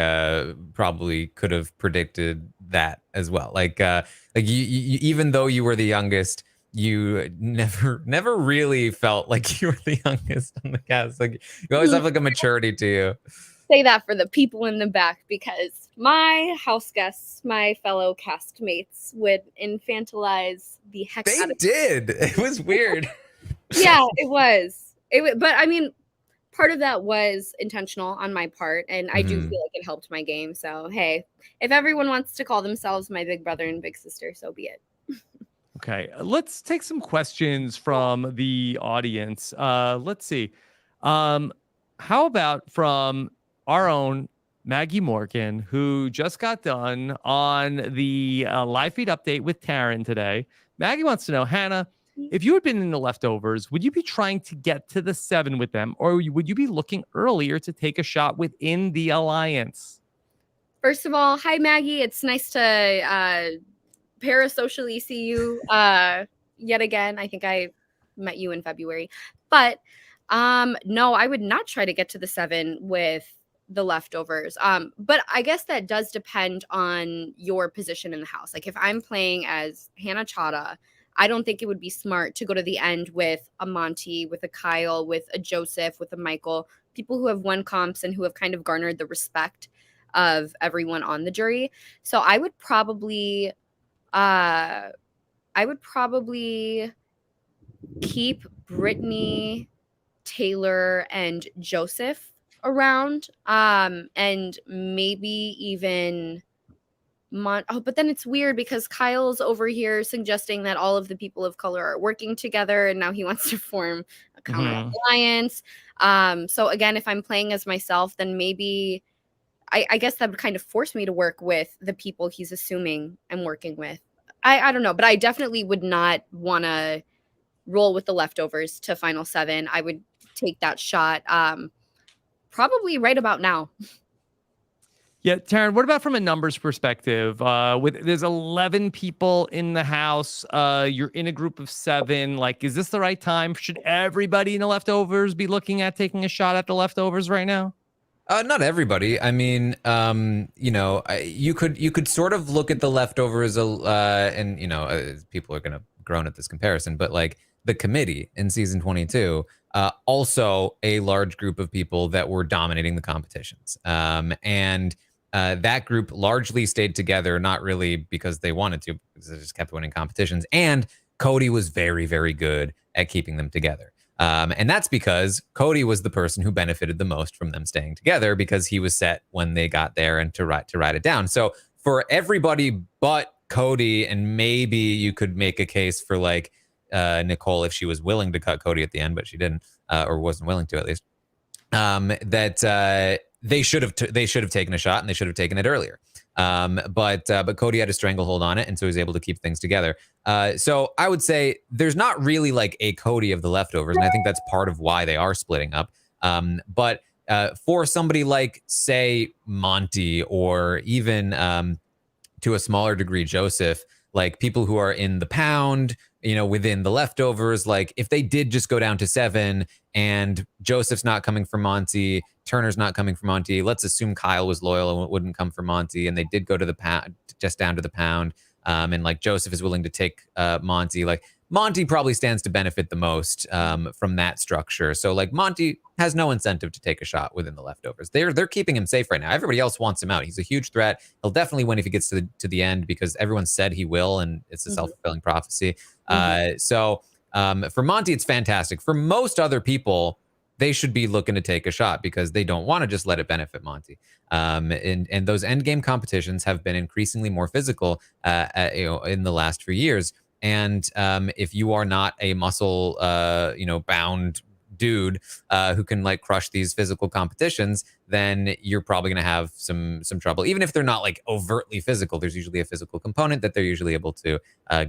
probably could have predicted that as well. Like you even though you were the youngest, you never really felt like you were the youngest on the cast. Like you always have like a maturity to you. Say that for the people in the back, because my house guests, my fellow castmates, would infantilize the heck They out of did. It was weird. Yeah, it was. But I mean, part of that was intentional on my part, and I do feel like it helped my game. So hey, if everyone wants to call themselves my big brother and big sister, so be it. Okay, let's take some questions from the audience. Let's see. How about from our own Maggie Morgan, who just got done on the live feed update with Taran today. Maggie wants to know, Hannah, if you had been in the leftovers, would you be trying to get to the 7 with them, or would you be looking earlier to take a shot within the alliance? First of all, hi Maggie. It's nice to parasocially see you yet again. I think I met you in February. But no, I would not try to get to the 7 with the leftovers. But I guess that does depend on your position in the house. Like if I'm playing as Hannah Chaddha, I don't think it would be smart to go to the end with a Monty, with a Kyle, with a Joseph, with a Michael, people who have won comps and who have kind of garnered the respect of everyone on the jury. So I would probably keep Brittany, Taylor, and Joseph around, and maybe even but then it's weird because Kyle's over here suggesting that all of the people of color are working together, and now he wants to form a counter alliance. So again, if I'm playing as myself, then maybe I guess that would kind of force me to work with the people he's assuming I'm working with. I don't know, but I definitely would not want to roll with the leftovers to final 7. I would take that shot probably right about now. Yeah, Taran, what about from a numbers perspective? There's 11 people in the house. You're in a group of 7. Like, is this the right time? Should everybody in the leftovers be looking at taking a shot at the leftovers right now? Not everybody. I mean, you know, you could sort of look at the leftovers, and you know, people are gonna groan at this comparison, but like the committee in season 22, also a large group of people that were dominating the competitions, and that group largely stayed together, not really because they wanted to, because they just kept winning competitions. And Cody was very, very good at keeping them together. And that's because Cody was the person who benefited the most from them staying together, because he was set when they got there and to write it down. So for everybody but Cody, and maybe you could make a case for like Nicole if she was willing to cut Cody at the end, but she didn't, or wasn't willing to at least. They should have taken a shot, and they should have taken it earlier. But Cody had a stranglehold on it, and so he was able to keep things together. So I would say there's not really like a Cody of the leftovers, and I think that's part of why they are splitting up. But for somebody like, say, Monty, or even to a smaller degree Joseph, like people who are in the pound, you know, within the leftovers, like if they did just go down to 7 and Joseph's not coming for Monty, Turner's not coming for Monty, let's assume Kyle was loyal and wouldn't come for Monty, and they did go to the pound, just down to the pound, and like Joseph is willing to take Monty, like Monty probably stands to benefit the most from that structure. So like Monty has no incentive to take a shot within the leftovers. They're keeping him safe right now. Everybody else wants him out. He's a huge threat. He'll definitely win if he gets to the end, because everyone said he will, and it's a self-fulfilling prophecy. So for Monty, it's fantastic. For most other people, they should be looking to take a shot because they don't want to just let it benefit Monty. And those end game competitions have been increasingly more physical, in the last few years. And if you are not a muscle, bound dude who can like crush these physical competitions, then you're probably going to have some trouble. Even if they're not like overtly physical, there's usually a physical component that they're usually able to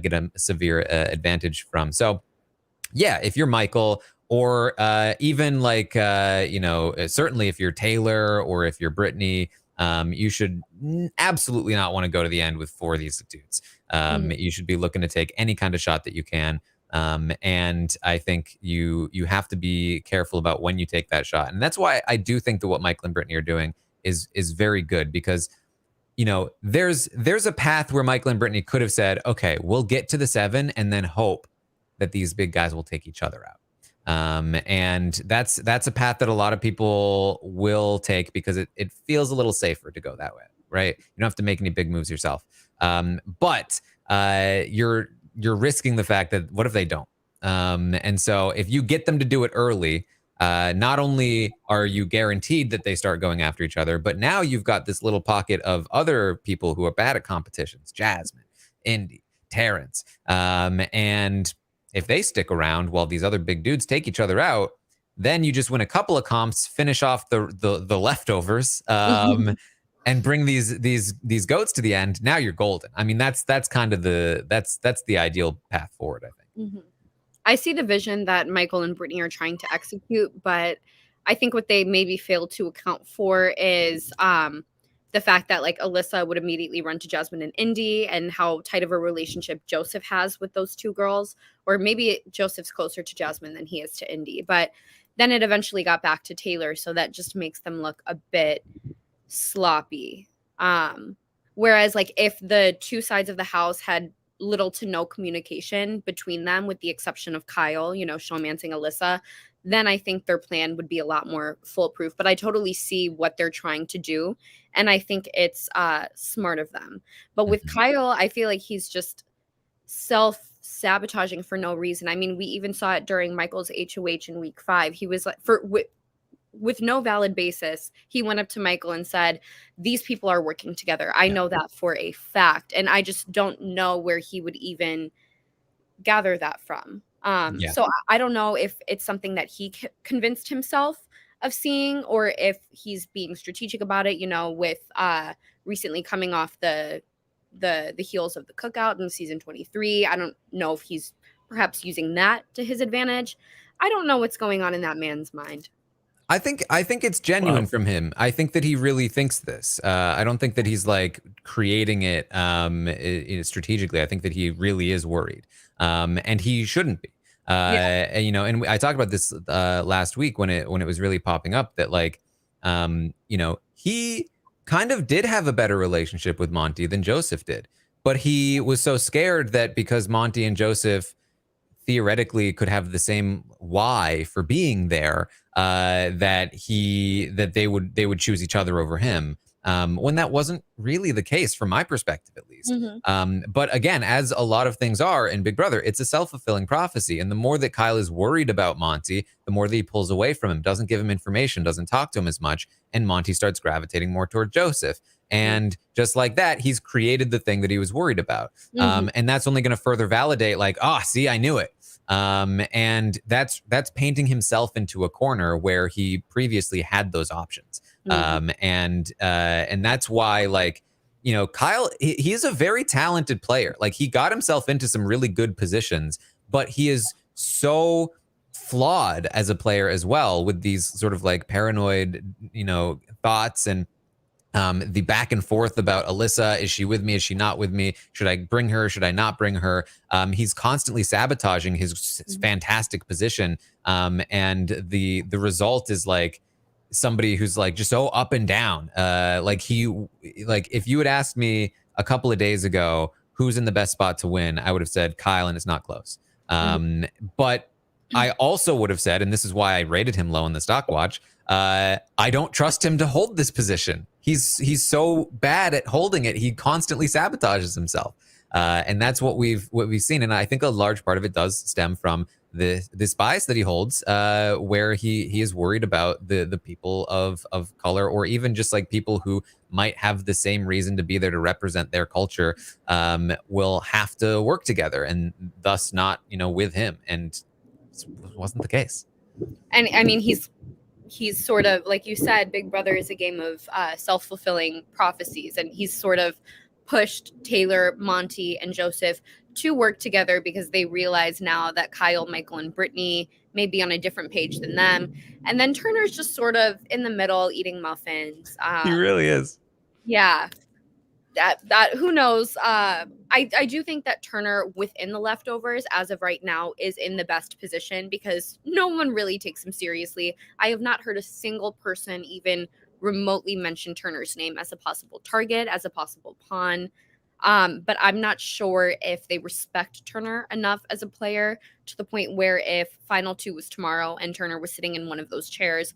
get a severe advantage from. So yeah, if you're Michael, or even like, certainly if you're Taylor or if you're Brittany, you should absolutely not want to go to the end with 4 of these dudes. You should be looking to take any kind of shot that you can. And I think you have to be careful about when you take that shot. And that's why I do think that what Michael and Brittany are doing is very good, because there's a path where Michael and Brittany could have said, okay, we'll get to the 7 and then hope that these big guys will take each other out. And that's a path that a lot of people will take because it feels a little safer to go that way, right? You don't have to make any big moves yourself. But you're risking the fact that what if they don't? And so if you get them to do it early, not only are you guaranteed that they start going after each other, but now you've got this little pocket of other people who are bad at competitions: Jasmine, Indy, Terrence, and if they stick around while these other big dudes take each other out, then you just win a couple of comps, finish off the leftovers, and bring these goats to the end. Now you're golden. I mean, that's kind of that's the ideal path forward, I think. I see the vision that Michael and Brittany are trying to execute, but I think what they maybe fail to account for is the fact that like Alyssa would immediately run to Jasmine and Indy, and how tight of a relationship Joseph has with those 2 girls. Or maybe Joseph's closer to Jasmine than he is to Indy. But then it eventually got back to Taylor, so that just makes them look a bit sloppy. Whereas like if the 2 sides of the house had little to no communication between them, with the exception of Kyle, showmancing Alyssa, then I think their plan would be a lot more foolproof. But I totally see what they're trying to do, and I think it's smart of them. But with Kyle, I feel like he's just self-sabotaging for no reason. I mean, we even saw it during Michael's HOH in week 5. He was like, with no valid basis, he went up to Michael and said, these people are working together. I know that for a fact. And I just don't know where he would even gather that from. So I don't know if it's something that he convinced himself of seeing, or if he's being strategic about it, with recently coming off the heels of the cookout in season 23. I don't know if he's perhaps using that to his advantage. I don't know what's going on in that man's mind. I think it's genuine from him. I think that he really thinks this. I don't think that he's like creating it strategically. I think that he really is worried, and he shouldn't be. And I talked about this last week when it was really popping up that like, he kind of did have a better relationship with Monty than Joseph did, but he was so scared that because Monty and Joseph theoretically could have the same why for being there, that they would choose each other over him, when that wasn't really the case from my perspective, at least. But again, as a lot of things are in Big Brother, it's a self-fulfilling prophecy. And the more that Kyle is worried about Monty, the more that he pulls away from him, doesn't give him information, doesn't talk to him as much, and Monty starts gravitating more toward Joseph. And just like that, he's created the thing that he was worried about. And that's only going to further validate like, see, I knew it. And that's painting himself into a corner where he previously had those options. And that's why, like, Kyle, he is a very talented player. Like, he got himself into some really good positions, but he is so flawed as a player as well, with these sort of like paranoid, thoughts and the back and forth about Alyssa. Is she with me? Is she not with me? Should I bring her? Should I not bring her? He's constantly sabotaging his fantastic position. And the result is like somebody who's like just so up and down. Like if you had asked me a couple of days ago who's in the best spot to win, I would have said Kyle, and it's not close. But I also would have said, and this is why I rated him low in the stock watch, I don't trust him to hold this position. He's so bad at holding it. He constantly sabotages himself. And that's what we've seen. And I think a large part of it does stem from this bias that he holds, where he is worried about the people of color, or even just like people who might have the same reason to be there to represent their culture, will have to work together, and thus not, with him. And it wasn't the case. And I mean, he's sort of, like you said, Big Brother is a game of self-fulfilling prophecies, and he's sort of pushed Taylor, Monty, and Joseph to work together because they realize now that Kyle, Michael, and Brittany may be on a different page than them. And then Turner's just sort of in the middle eating muffins. He really is. Yeah. That who knows? I do think that Turner within the leftovers, as of right now, is in the best position because no one really takes him seriously. I have not heard a single person even remotely mention Turner's name as a possible target, as a possible pawn. But I'm not sure if they respect Turner enough as a player to the point where if Final 2 was tomorrow and Turner was sitting in one of those chairs,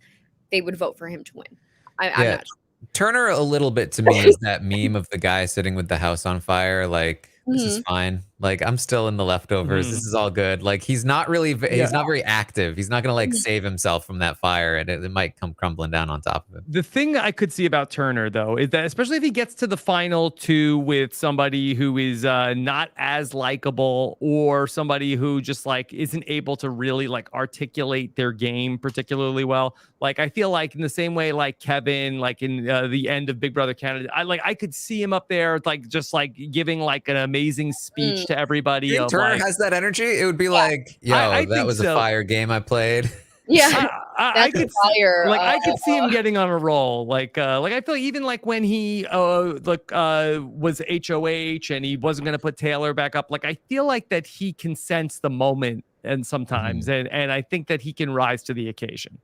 they would vote for him to win. I'm not sure. Turner, a little bit to me, is that meme of the guy sitting with the house on fire. Like, this is fine. Like, I'm still in the leftovers. This is all good. Like, he's not really, he's not very active. He's not going to like save himself from that fire, and it might come crumbling down on top of him. The thing I could see about Turner, though, is that especially if he gets to the final 2 with somebody who is not as likable, or somebody who just like isn't able to really like articulate their game particularly well. Like, I feel like in the same way, like Kevin, like in the end of Big Brother Canada, I could see him up there, like just like giving like an amazing speech to everybody. You think Turner has that energy? It would be like, yo, that was a fire game I played. Yeah, I could fire. I could see him getting on a roll. Like I feel even like when he was HOH and he wasn't going to put Taylor back up. Like, I feel like that he can sense the moment, and sometimes, and I think that he can rise to the occasion.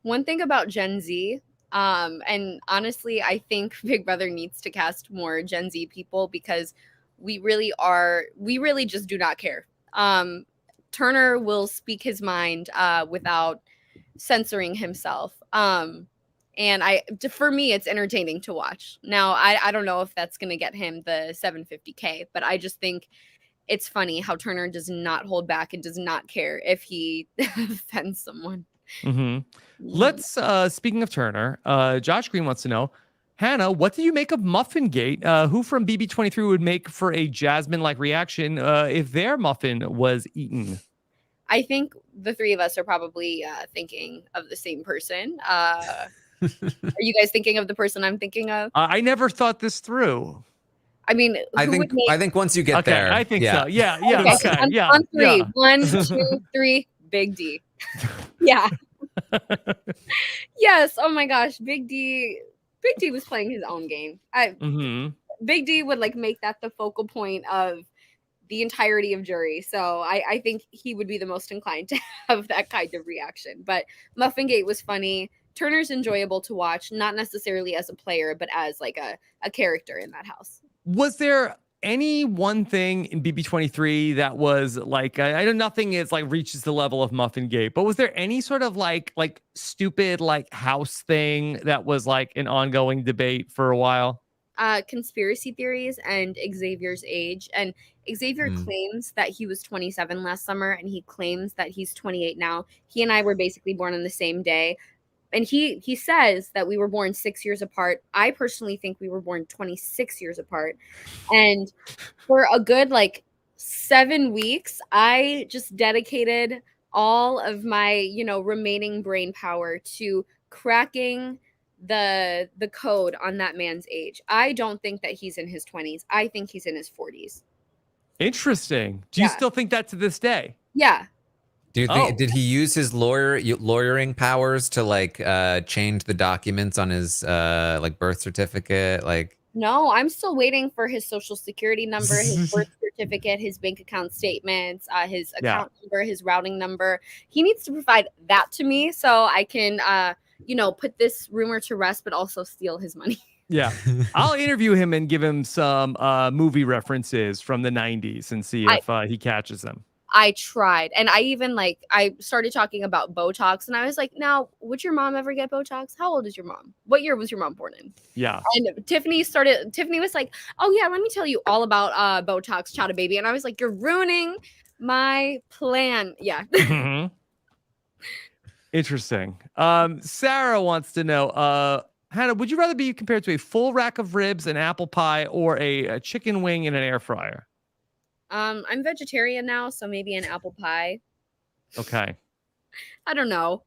One thing about Gen Z, and honestly, I think Big Brother needs to cast more Gen Z people because we really just do not care. Turner will speak his mind without censoring himself. And for me, it's entertaining to watch. Now, I don't know if that's going to get him the 750K, but I just think it's funny how Turner does not hold back and does not care if he offends someone. Let's speaking of Turner, Josh Green wants to know, Hannah, what do you make of Muffingate? Who from BB23 would make for a Jasmine-like reaction if their muffin was eaten? I think the three of us are probably thinking of the same person. Are you guys thinking of the person I'm thinking of? I never thought this through. I mean, I think once you get there, I think so. Yeah. Okay. On 3, 1, 2, 3. Big D. Yeah. Yes. Oh my gosh, Big D was playing his own game. Big D would like make that the focal point of the entirety of jury. So I think he would be the most inclined to have that kind of reaction. But Muffingate was funny. Turner's enjoyable to watch, not necessarily as a player, but as like a character in that house. Was there any one thing in BB23 that was like, I know nothing is like reaches the level of Muffingate, but was there any sort of like stupid like house thing that was like an ongoing debate for a while? Conspiracy theories and Xavier's age. And Xavier claims that he was 27 last summer, and he claims that he's 28 now. He and I were basically born on the same day. And he says that we were born 6 years apart. I personally think we were born 26 years apart. And for a good 7 weeks, I just dedicated all of my, remaining brain power to cracking the code on that man's age. I don't think that he's in his 20s. I think he's in his 40s. Interesting. Do you still think that to this day? Yeah. Do you think did he use his lawyering powers to change the documents on his birth certificate? No, I'm still waiting for his social security number, his birth certificate, his bank account statements, his account number, his routing number. He needs to provide that to me so I can put this rumor to rest, but also steal his money. Yeah. I'll interview him and give him some movie references from the 90s and see if he catches them. I tried. And I even I started talking about Botox, and I was like, now, would your mom ever get Botox? How old is your mom? What year was your mom born in? Yeah. And Tiffany was like, oh yeah, let me tell you all about Botox, Chaddha baby. And I was like, you're ruining my plan. Yeah. Mm-hmm. Interesting. Sarah wants to know, Hannah, would you rather be compared to a full rack of ribs, an apple pie, or a chicken wing in an air fryer? I'm vegetarian now, so maybe an apple pie. Okay. I don't know.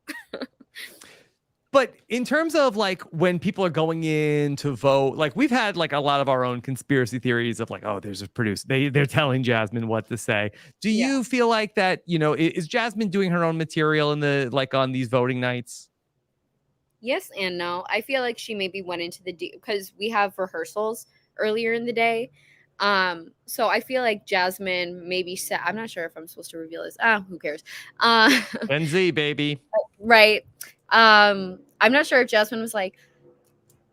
But in terms of like when people are going in to vote, like we've had like a lot of our own conspiracy theories of like, oh, there's a producer. They're telling Jasmine what to say. Do Yeah. you feel like that, is Jasmine doing her own material in the like on these voting nights? Yes and no. I feel like she maybe went into the because we have rehearsals earlier in the day. So I feel like Jasmine maybe said, I'm not sure if I'm supposed to reveal this. Who cares? Gen Z, baby. Right. I'm not sure if Jasmine was like,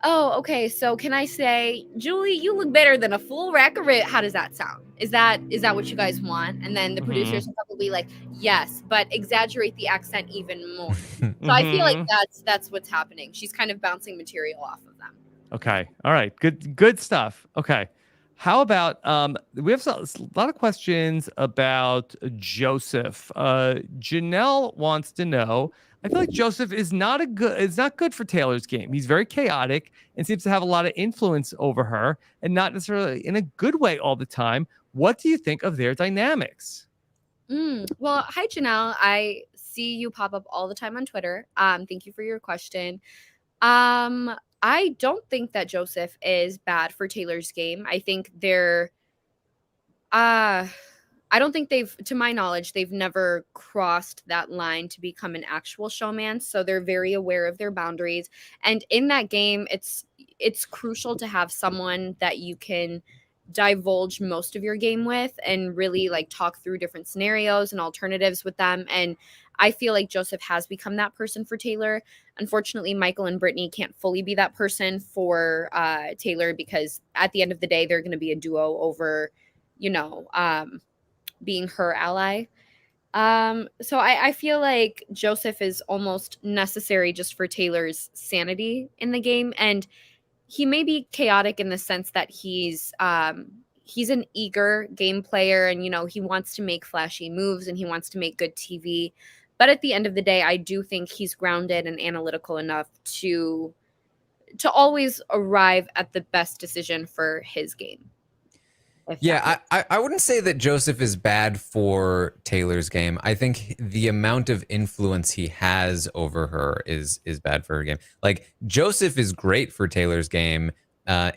oh, okay, so can I say, Julie, you look better than a full rack of ribs. How does that sound? Is that what you guys want? And then the producers are probably like, yes, but exaggerate the accent even more. So I feel like that's what's happening. She's kind of bouncing material off of them. Okay. All right. Good stuff. Okay. How about we have a lot of questions about Joseph. Janelle wants to know. I feel like Joseph is not good for Taylor's game. He's very chaotic and seems to have a lot of influence over her and not necessarily in a good way all the time. What do you think of their dynamics? Well, hi Janelle. I see you pop up all the time on Twitter. Thank you for your question. I don't think that Joseph is bad for Taylor's game. I think I don't think to my knowledge, they've never crossed that line to become an actual showman. So they're very aware of their boundaries. And in that game, it's crucial to have someone that you can divulge most of your game with and really like talk through different scenarios and alternatives with them. And I feel like Joseph has become that person for Taylor. Unfortunately, Michael and Brittany can't fully be that person for Taylor because at the end of the day, they're going to be a duo over, being her ally. So I feel like Joseph is almost necessary just for Taylor's sanity in the game. And he may be chaotic in the sense that he's an eager game player and, he wants to make flashy moves and he wants to make good TV. But at the end of the day, I do think he's grounded and analytical enough to always arrive at the best decision for his game. Yeah, I wouldn't say that Joseph is bad for Taylor's game. I think the amount of influence he has over her is bad for her game. Like, Joseph is great for Taylor's game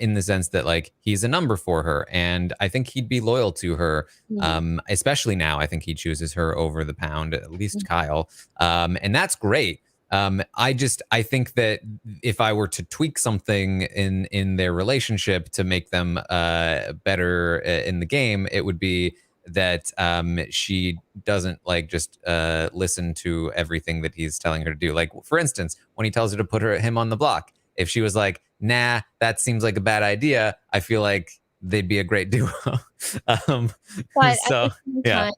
in the sense that, like, he's a number for her, and I think he'd be loyal to her, especially now. I think he chooses her over the pound, at least Kyle, and that's great. I think that if I were to tweak something in their relationship to make them better in the game, it would be that she doesn't just listen to everything that he's telling her to do. Like, for instance, when he tells her to put him on the block, if she was like, nah, that seems like a bad idea, I feel like they'd be a great duo. But so, at the same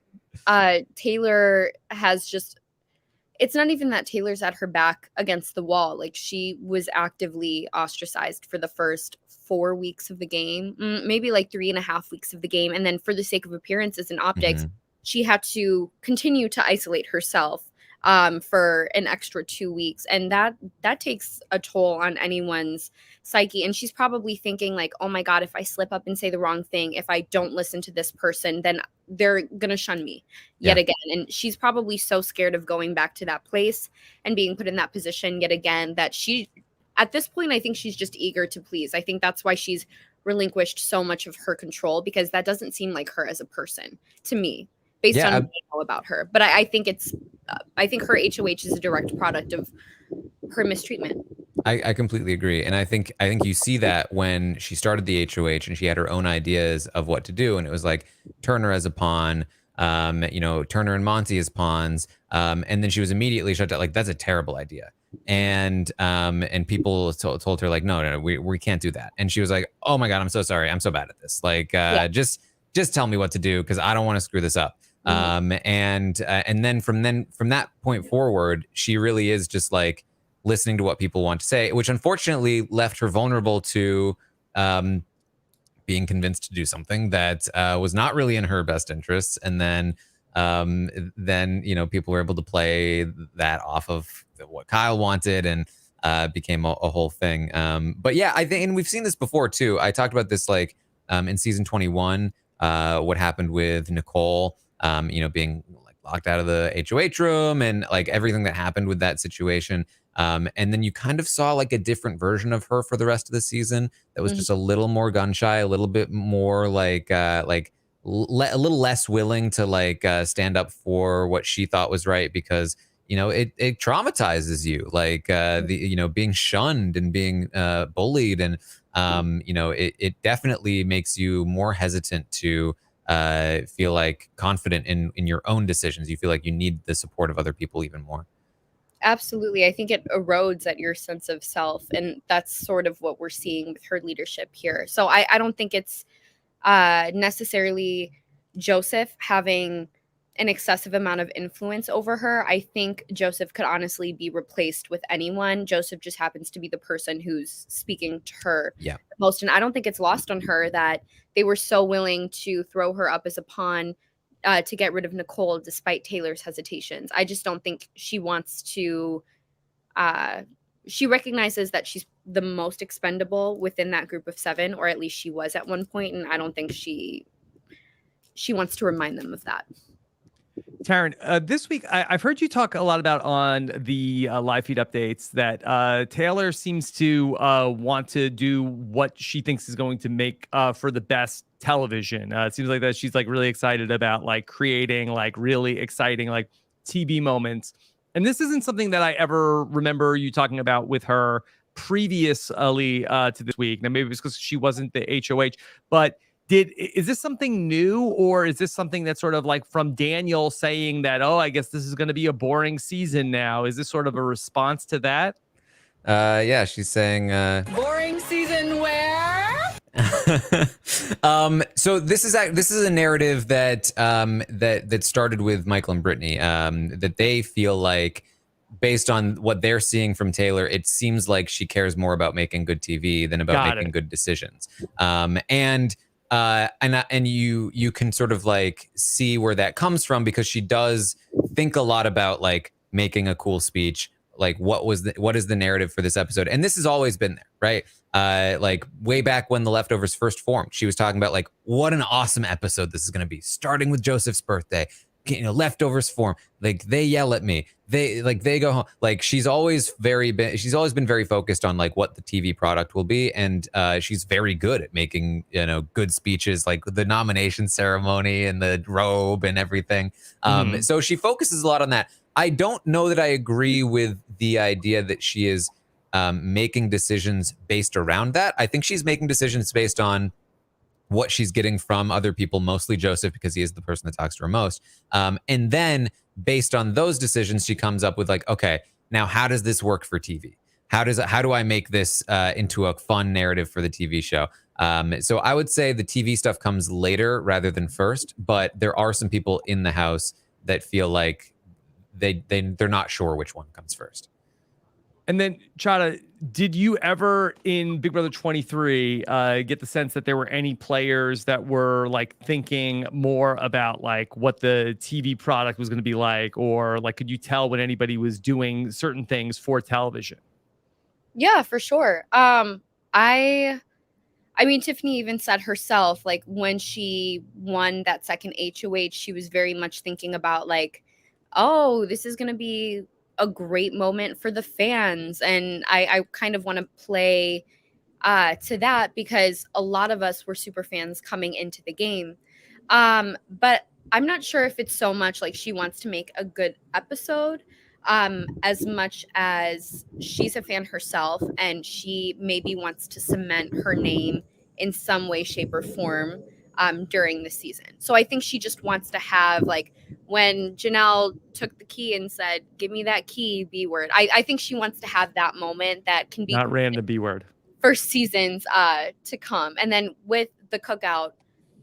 time, Taylor has just, it's not even that Taylor's at her back against the wall. Like, she was actively ostracized for the first 4 weeks of the game, maybe like 3.5 weeks of the game. And then for the sake of appearances and optics, she had to continue to isolate herself for an extra 2 weeks. And that takes a toll on anyone's psyche. And she's probably thinking like, oh my God, if I slip up and say the wrong thing, if I don't listen to this person, then they're going to shun me yet again. And she's probably so scared of going back to that place and being put in that position yet again that she, at this point, I think she's just eager to please. I think that's why she's relinquished so much of her control, because that doesn't seem like her as a person to me, based on what I know about her. But I think I think her HOH is a direct product of her mistreatment. I completely agree. And I think you see that when she started the HOH and she had her own ideas of what to do. And it was like Turner as a pawn, Turner and Monty as pawns. And then she was immediately shut down. Like, that's a terrible idea. And people told her like, no, we can't do that. And she was like, oh my God, I'm so sorry. I'm so bad at this. Like, just tell me what to do, because I don't want to screw this up. And then from that point forward, she really is just like listening to what people want to say, which unfortunately left her vulnerable to being convinced to do something that was not really in her best interests. And then people were able to play that off of what Kyle wanted, and became a whole thing. But yeah, I think, and we've seen this before too. I talked about this like in season 21, what happened with Nicole, being like locked out of the HOH room and like everything that happened with that situation. And then you kind of saw like a different version of her for the rest of the season that was just a little more gun shy, a little bit more like a little less willing to like stand up for what she thought was right, because it traumatizes you, like being shunned and being bullied, and it definitely makes you more hesitant to feel like confident in your own decisions. You feel like you need the support of other people even more. Absolutely. I think it erodes at your sense of self. And that's sort of what we're seeing with her leadership here. So I don't think it's necessarily Joseph having an excessive amount of influence over her. I think Joseph could honestly be replaced with anyone. Joseph just happens to be the person who's speaking to her the most. And I don't think it's lost on her that they were so willing to throw her up as a pawn to get rid of Nicole despite Taylor's hesitations. I just don't think she wants to she recognizes that she's the most expendable within that group of 7, or at least she was at one point, and I don't think she wants to remind them of that. Taran, this week I've heard you talk a lot about on the live feed updates that Taylor seems to want to do what she thinks is going to make for the best television. It seems like that she's like really excited about like creating like really exciting like TV moments. And this isn't something that I ever remember you talking about with her previously to this week. Now maybe it's because she wasn't the HOH, but is this something new, or is this something that's sort of like from Daniel saying that, oh, I guess this is going to be a boring season now? Is this sort of a response to that? Yeah, she's saying boring season where? So this is a narrative that that started with Michael and Brittany, that they feel like, based on what they're seeing from Taylor, it seems like she cares more about making good TV than about making good decisions. And you can sort of like see where that comes from, because she does think a lot about like making a cool speech, like what is the narrative for this episode. And this has always been there, right? Like way back when the Leftovers first formed, she was talking about like what an awesome episode this is going to be, starting with Joseph's birthday. Leftovers form, like they yell at me, they go home. Like she's always been very focused on like what the TV product will be, and she's very good at making good speeches, like the nomination ceremony and the robe and everything. So she focuses a lot on that. I don't know that I agree with the idea that she is making decisions based around that. I think she's making decisions based on what she's getting from other people, mostly Joseph, because he is the person that talks to her most. And then based on those decisions, she comes up with like, okay, now how does this work for TV? How do I make this into a fun narrative for the TV show? So I would say the TV stuff comes later rather than first, but there are some people in the house that feel like they're not sure which one comes first. And then, Chaddha, did you ever in Big Brother 23 get the sense that there were any players that were like thinking more about like what the TV product was going to be like, or like could you tell when anybody was doing certain things for television? Yeah, for sure. I mean, Tiffany even said herself, like when she won that second HOH, she was very much thinking about like, oh, this is going to be a great moment for the fans. And I kind of want to play to that, because a lot of us were super fans coming into the game. But I'm not sure if it's so much like she wants to make a good episode, as much as she's a fan herself and she maybe wants to cement her name in some way, shape, or form during the season. So I think she just wants to have, like, when Janelle took the key and said, "Give me that key, B word." I think she wants to have that moment that can be not random B word for seasons to come. And then with the cookout,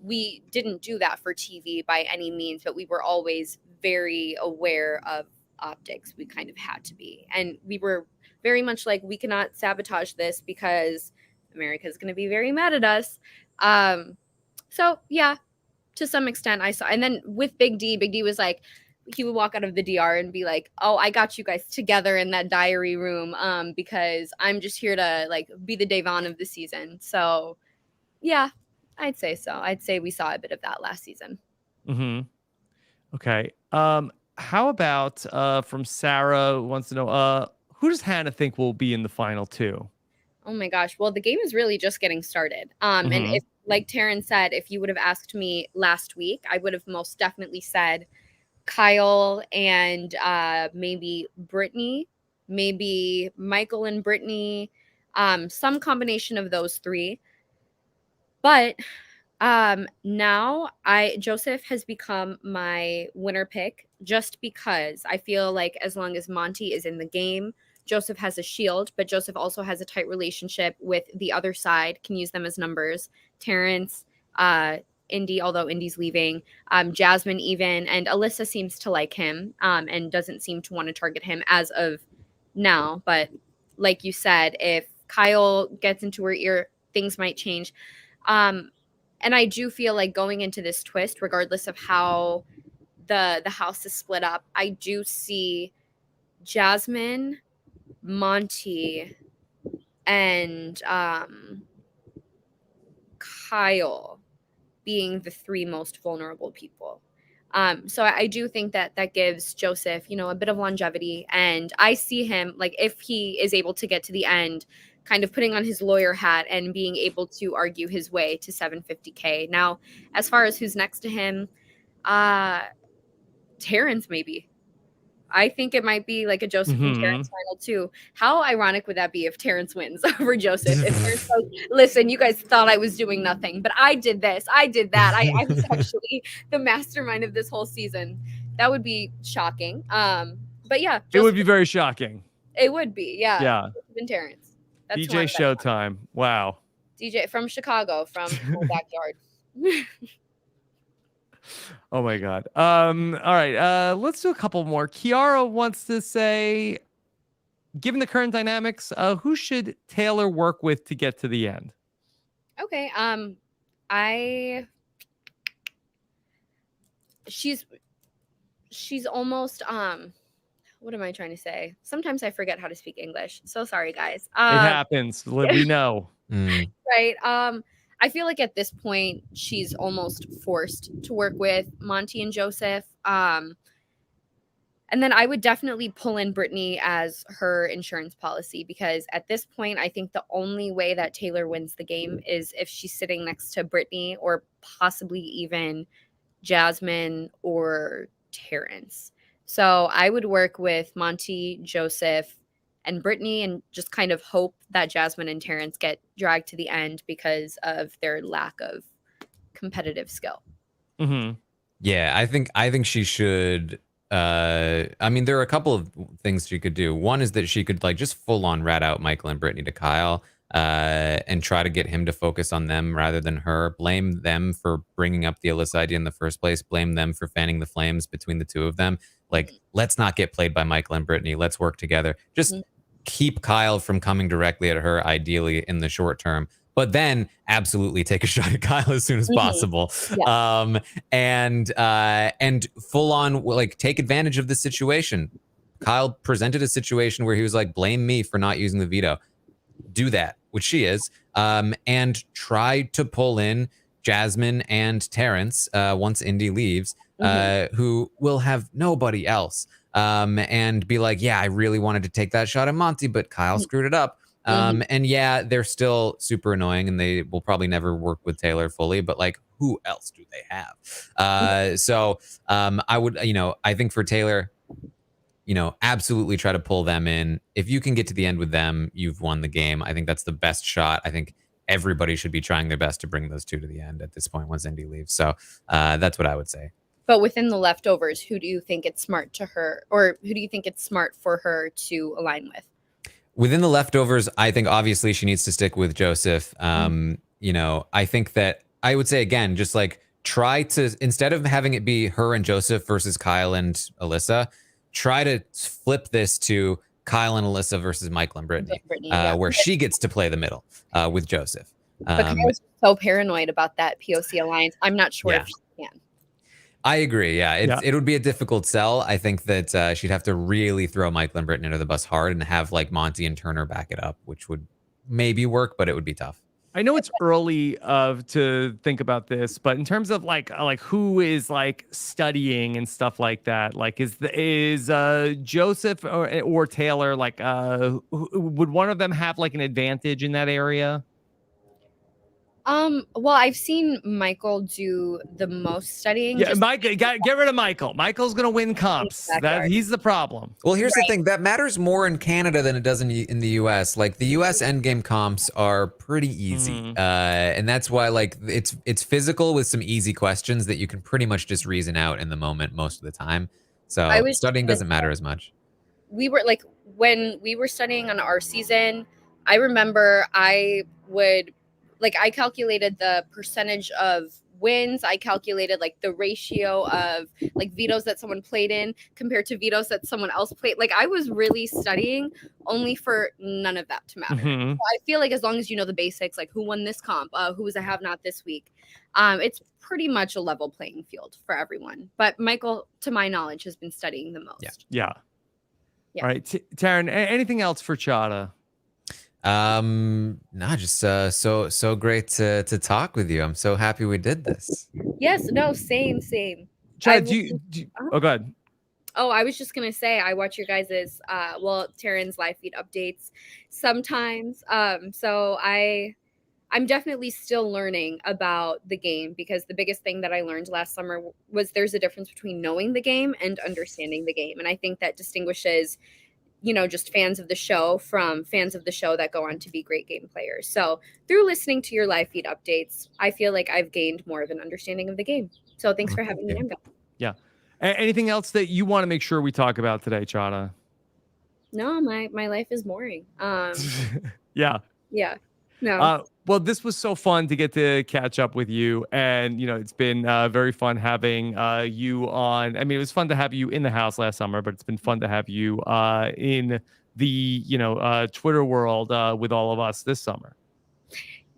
we didn't do that for TV by any means, but we were always very aware of optics. We kind of had to be, and we were very much like, we cannot sabotage this because America's going to be very mad at us. So yeah, to some extent I saw. And then with Big D was like, he would walk out of the DR and be like, "Oh, I got you guys together in that diary room because I'm just here to like be the Davon of the season." So yeah, I'd say so. I'd say we saw a bit of that last season. Mm-hmm. Okay. How about from Sarah who wants to know who does Hannah think will be in the final two? Oh my gosh. Well, the game is really just getting started. And Mhm. if, like Taran said, if you would have asked me last week, I would have most definitely said Kyle and maybe Brittany, maybe Michael and Brittany, some combination of those three. But now Joseph has become my winner pick just because I feel like as long as Monty is in the game, Joseph has a shield, but Joseph also has a tight relationship with the other side, can use them as numbers. Terrence, Indy, although Indy's leaving, Jasmine even, and Alyssa seems to like him and doesn't seem to want to target him as of now. But like you said, if Kyle gets into her ear, things might change. And I do feel like going into this twist, regardless of how the house is split up, I do see Jasmine, Monty, and Kyle being the three most vulnerable people. So I do think that that gives Joseph, a bit of longevity. And I see him, like, if he is able to get to the end, kind of putting on his lawyer hat and being able to argue his way to 750K. Now, as far as who's next to him, Terrence maybe. I think it might be like a Joseph and Terrence final too. How ironic would that be if Terrence wins over Joseph? If Terrence goes, listen, you guys thought I was doing nothing, but I did this, I did that. I was actually the mastermind of this whole season. That would be shocking. But yeah, It would be very shocking. It would be, yeah. Yeah. Joseph and Terrence. That's DJ Showtime. Wow. DJ from Chicago, from my backyard. Oh my God. All right. Let's do a couple more. Kiara wants to say, given the current dynamics, who should Taylor work with to get to the end? Okay. She's almost what am I trying to say? Sometimes I forget how to speak English. So sorry, guys. It happens. We know. Right. I feel like at this point she's almost forced to work with Monty and Joseph. And then I would definitely pull in Brittany as her insurance policy, because at this point, I think the only way that Taylor wins the game is if she's sitting next to Brittany or possibly even Jasmine or Terrence. So I would work with Monty, Joseph, and Brittany and just kind of hope that Jasmine and Terrence get dragged to the end because of their lack of competitive skill. Mm-hmm. Yeah, I think she should. I mean, there are a couple of things she could do. One is that she could like just full on rat out Michael and Brittany to Kyle, and try to get him to focus on them rather than her. Blame them for bringing up the Alyssa idea in the first place. Blame them for fanning the flames between the two of them. Like, let's not get played by Michael and Brittany. Let's work together. Just keep Kyle from coming directly at her, ideally in the short term. But then absolutely take a shot at Kyle as soon as possible. Yeah. And full on like take advantage of the situation. Kyle presented a situation where he was like, blame me for not using the veto. Do that, which she is. And try to pull in Jasmine and Terrence once Indy leaves, who will have nobody else. And be like, yeah, I really wanted to take that shot at Monty, but Kyle screwed it up. And yeah, they're still super annoying and they will probably never work with Taylor fully, but like, who else do they have? So I would, I think for Taylor, absolutely try to pull them in. If you can get to the end with them, you've won the game. I think that's the best shot. I think everybody should be trying their best to bring those two to the end at this point once Indy leaves. So that's what I would say. But within the leftovers, who do you think it's smart to her, or who do you think it's smart for her to align with? Within the leftovers, I think obviously she needs to stick with Joseph. I think that I would say, again, just like try to, instead of having it be her and Joseph versus Kyle and Alyssa, try to flip this to Kyle and Alyssa versus Michael and Brittany, where she gets to play the middle with Joseph. But Kyle's so paranoid about that POC alliance. I'm not sure if she can. I agree. Yeah, it would be a difficult sell. I think that she'd have to really throw Michael and Brittany under the bus hard and have like Monty and Turner back it up, which would maybe work, but it would be tough. I know it's early to think about this, but in terms of like who is like studying and stuff like that, like is Joseph or Taylor like would one of them have like an advantage in that area? Well, I've seen Michael do the most studying. Yeah, Just Mike, get rid of Michael. Michael's gonna win comps. He's the problem. Well, here's the thing that matters more in Canada than it does in the US. Like the US endgame comps are pretty easy, and that's why like it's physical with some easy questions that you can pretty much just reason out in the moment most of the time. So studying doesn't matter as much. We were like when we were studying on our season, I remember I calculated the percentage of wins. I calculated like the ratio of like vetoes that someone played in compared to vetoes that someone else played. Like I was really studying only for none of that to matter. So I feel like as long as you know the basics, like who won this comp, who was a have not this week, it's pretty much a level playing field for everyone. But Michael, to my knowledge, has been studying the most. Yeah. All right, Taran, anything else for Chaddha? No, just so great to talk with you. I'm so happy we did this. Yes, no, same. Chaddha, do you oh, go ahead. Oh, I was just gonna say I watch your guys's Taran's live feed updates sometimes. So I'm definitely still learning about the game because the biggest thing that I learned last summer was there's a difference between knowing the game and understanding the game, and I think that distinguishes just fans of the show from fans of the show that go on to be great game players. So through listening to your live feed updates, I feel like I've gained more of an understanding of the game. So thanks for having me on. Yeah. Anything else that you want to make sure we talk about today, Chaddha? No, my life is boring. Yeah. No. Well, this was so fun to get to catch up with you, and it's been very fun having you on. I mean, it was fun to have you in the house last summer, but it's been fun to have you in the Twitter world with all of us this summer.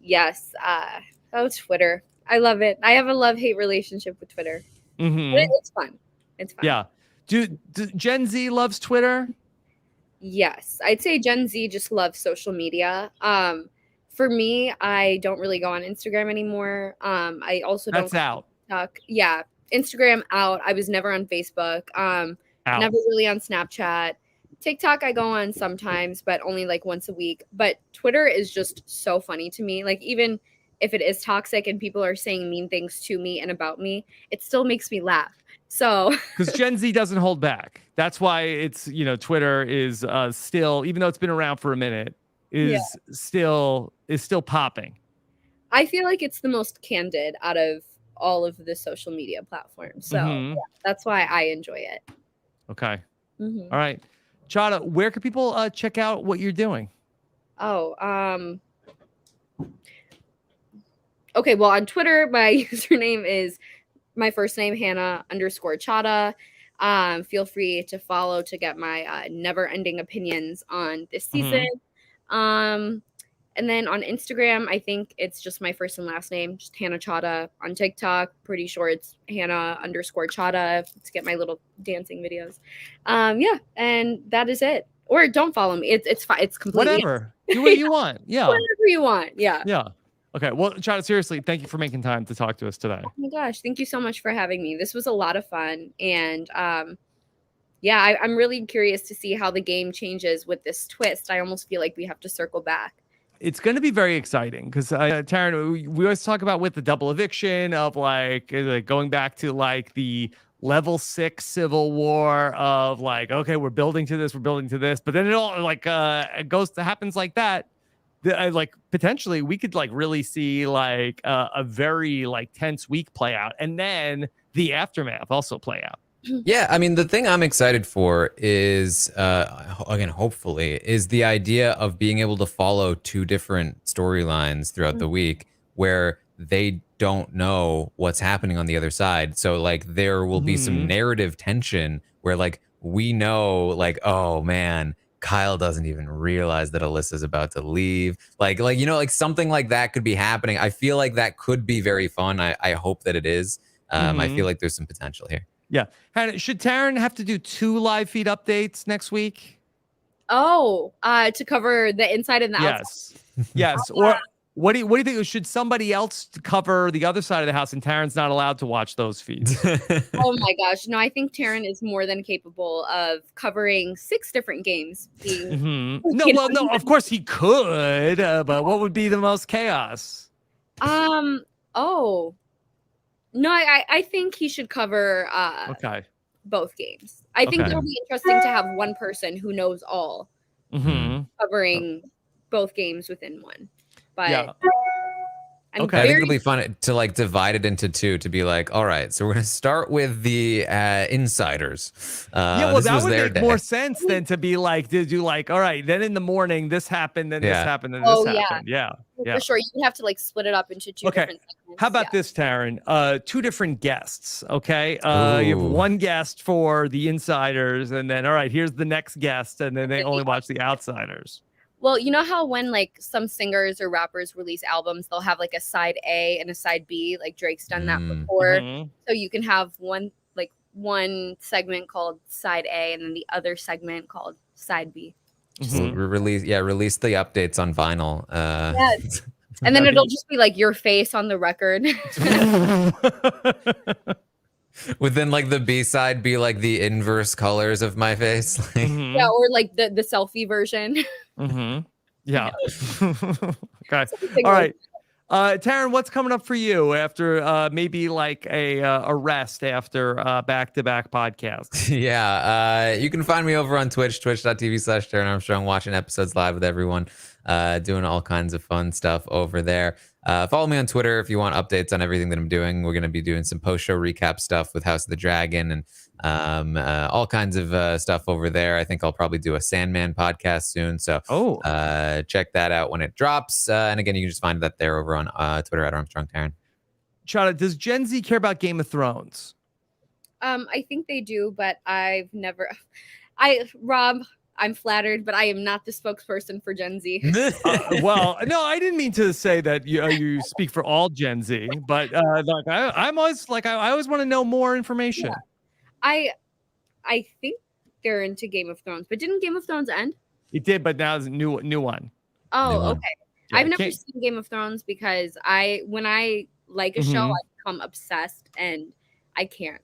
Yes. Twitter. I love it. I have a love-hate relationship with Twitter. But it's fun. It's fun. Yeah. Do Gen Z loves Twitter? Yes. I'd say Gen Z just loves social media. For me, I don't really go on Instagram anymore. I also don't. That's out. TikTok. Yeah, Instagram out. I was never on Facebook. Never really on Snapchat. TikTok I go on sometimes, but only like once a week. But Twitter is just so funny to me. Like even if it is toxic and people are saying mean things to me and about me, it still makes me laugh. So because Gen Z doesn't hold back. That's why it's Twitter is still, even though it's been around for a minute, is still popping. I feel like it's the most candid out of all of the social media platforms. So that's why I enjoy it. Okay. All right. Chaddha, where can people check out what you're doing? Okay, well, on Twitter, my username is my first name, Hannah_Chaddha. Feel free to follow to get my never-ending opinions on this season. And then on Instagram, I think it's just my first and last name, just Hannah Chaddha. On TikTok, pretty sure it's Hannah_Chaddha to get my little dancing videos. And that is it. Or don't follow me. It's fine. It's completely whatever. Do what you want. Yeah. Whatever you want. Yeah. Yeah. Okay. Well, Chaddha, seriously, thank you for making time to talk to us today. Oh my gosh, thank you so much for having me. This was a lot of fun, and I'm really curious to see how the game changes with this twist. I almost feel like we have to circle back. It's going to be very exciting because Taran, we always talk about with the double eviction of like going back to like the level 6 civil war of like, okay, we're building to this, but then it all like it happens like that. Like potentially we could like really see like a very like tense week play out, and then the aftermath also play out. Yeah, I mean, the thing I'm excited for is, again, hopefully, is the idea of being able to follow 2 different storylines throughout the week where they don't know what's happening on the other side. So, like, there will be some narrative tension where, like, we know, like, oh, man, Kyle doesn't even realize that Alyssa's about to leave. Like something like that could be happening. I feel like that could be very fun. I hope that it is. I feel like there's some potential here. Yeah. Hannah, should Taran have to do 2 live feed updates next week? Oh, to cover the inside and the outside? Yes. What do you think? Should somebody else cover the other side of the house, and Taran's not allowed to watch those feeds? Oh my gosh. No, I think Taran is more than capable of covering 6 different games. Being, No, you well, know, no, of course he could, but what would be the most chaos? Oh. No, I think he should cover Okay. both games. I think Okay. it'll be interesting to have one person who knows all covering both games within one. But Yeah. I'm Okay. I think very it'll be fun to like divide it into 2 to be like, all right, so we're gonna start with the insiders. Yeah, well, this that was would their make day. more sense than to be like, did you like, all right, then in the morning this happened, then this Yeah. happened, then Oh, this yeah. happened. Yeah. Yeah. for sure. You would have to like split it up into 2 Okay. different segments. How about this, Taran? 2 different guests. Okay. You have Ooh. one guest for the insiders, and then all right, here's the next guest, and then they only watch the outsiders. Well, you know how when like some singers or rappers release albums, they'll have like a side A and a side B, like Drake's done that before. So you can have one segment called side A and then the other segment called side B. Release the updates on vinyl. Yeah. And then it'll just be like your face on the record. Would then like the B side be like the inverse colors of my face? Like, Yeah, or like the selfie version. Yeah. Okay. Something All like right. Taran, what's coming up for you after maybe like a rest after back-to-back podcasts? yeah, you can find me over on Twitch, twitch.tv/Taran Armstrong, watching episodes live with everyone, doing all kinds of fun stuff over there. Follow me on Twitter if you want updates on everything that I'm doing. We're going to be doing some post-show recap stuff with House of the Dragon and all kinds of stuff over there. I think I'll probably do a Sandman podcast soon. So check that out when it drops. And again, you can just find that there over on Twitter at Armstrong Taran. Chaddha, does Gen Z care about Game of Thrones? I think they do, but I've never. Rob, I'm flattered, but I am not the spokesperson for Gen Z. Well, no, I didn't mean to say that you speak for all Gen Z, but like I'm always like I always want to know more information. Yeah. I think they're into Game of Thrones, but didn't Game of Thrones end? It did, but now it's a new one. Oh, New one. okay. Yeah, I've never seen Game of Thrones because when I like a show, I become obsessed and I can't.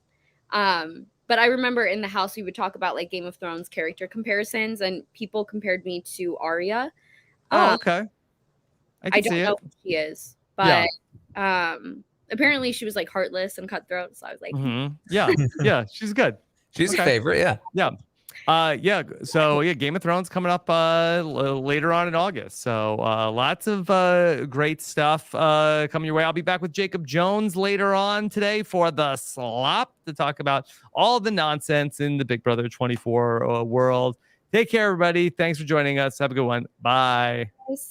But I remember in the house we would talk about like Game of Thrones character comparisons, and people compared me to Arya. Oh, okay. I don't know who she is, but apparently she was like heartless and cutthroat. So I was like, yeah, she's good. She's a favorite, yeah. So Game of Thrones coming up later on in August. So lots of great stuff coming your way. I'll be back with Jacob Jones later on today for the slop to talk about all the nonsense in the Big Brother 24 world. Take care, everybody. Thanks for joining us. Have a good one. Bye. Nice.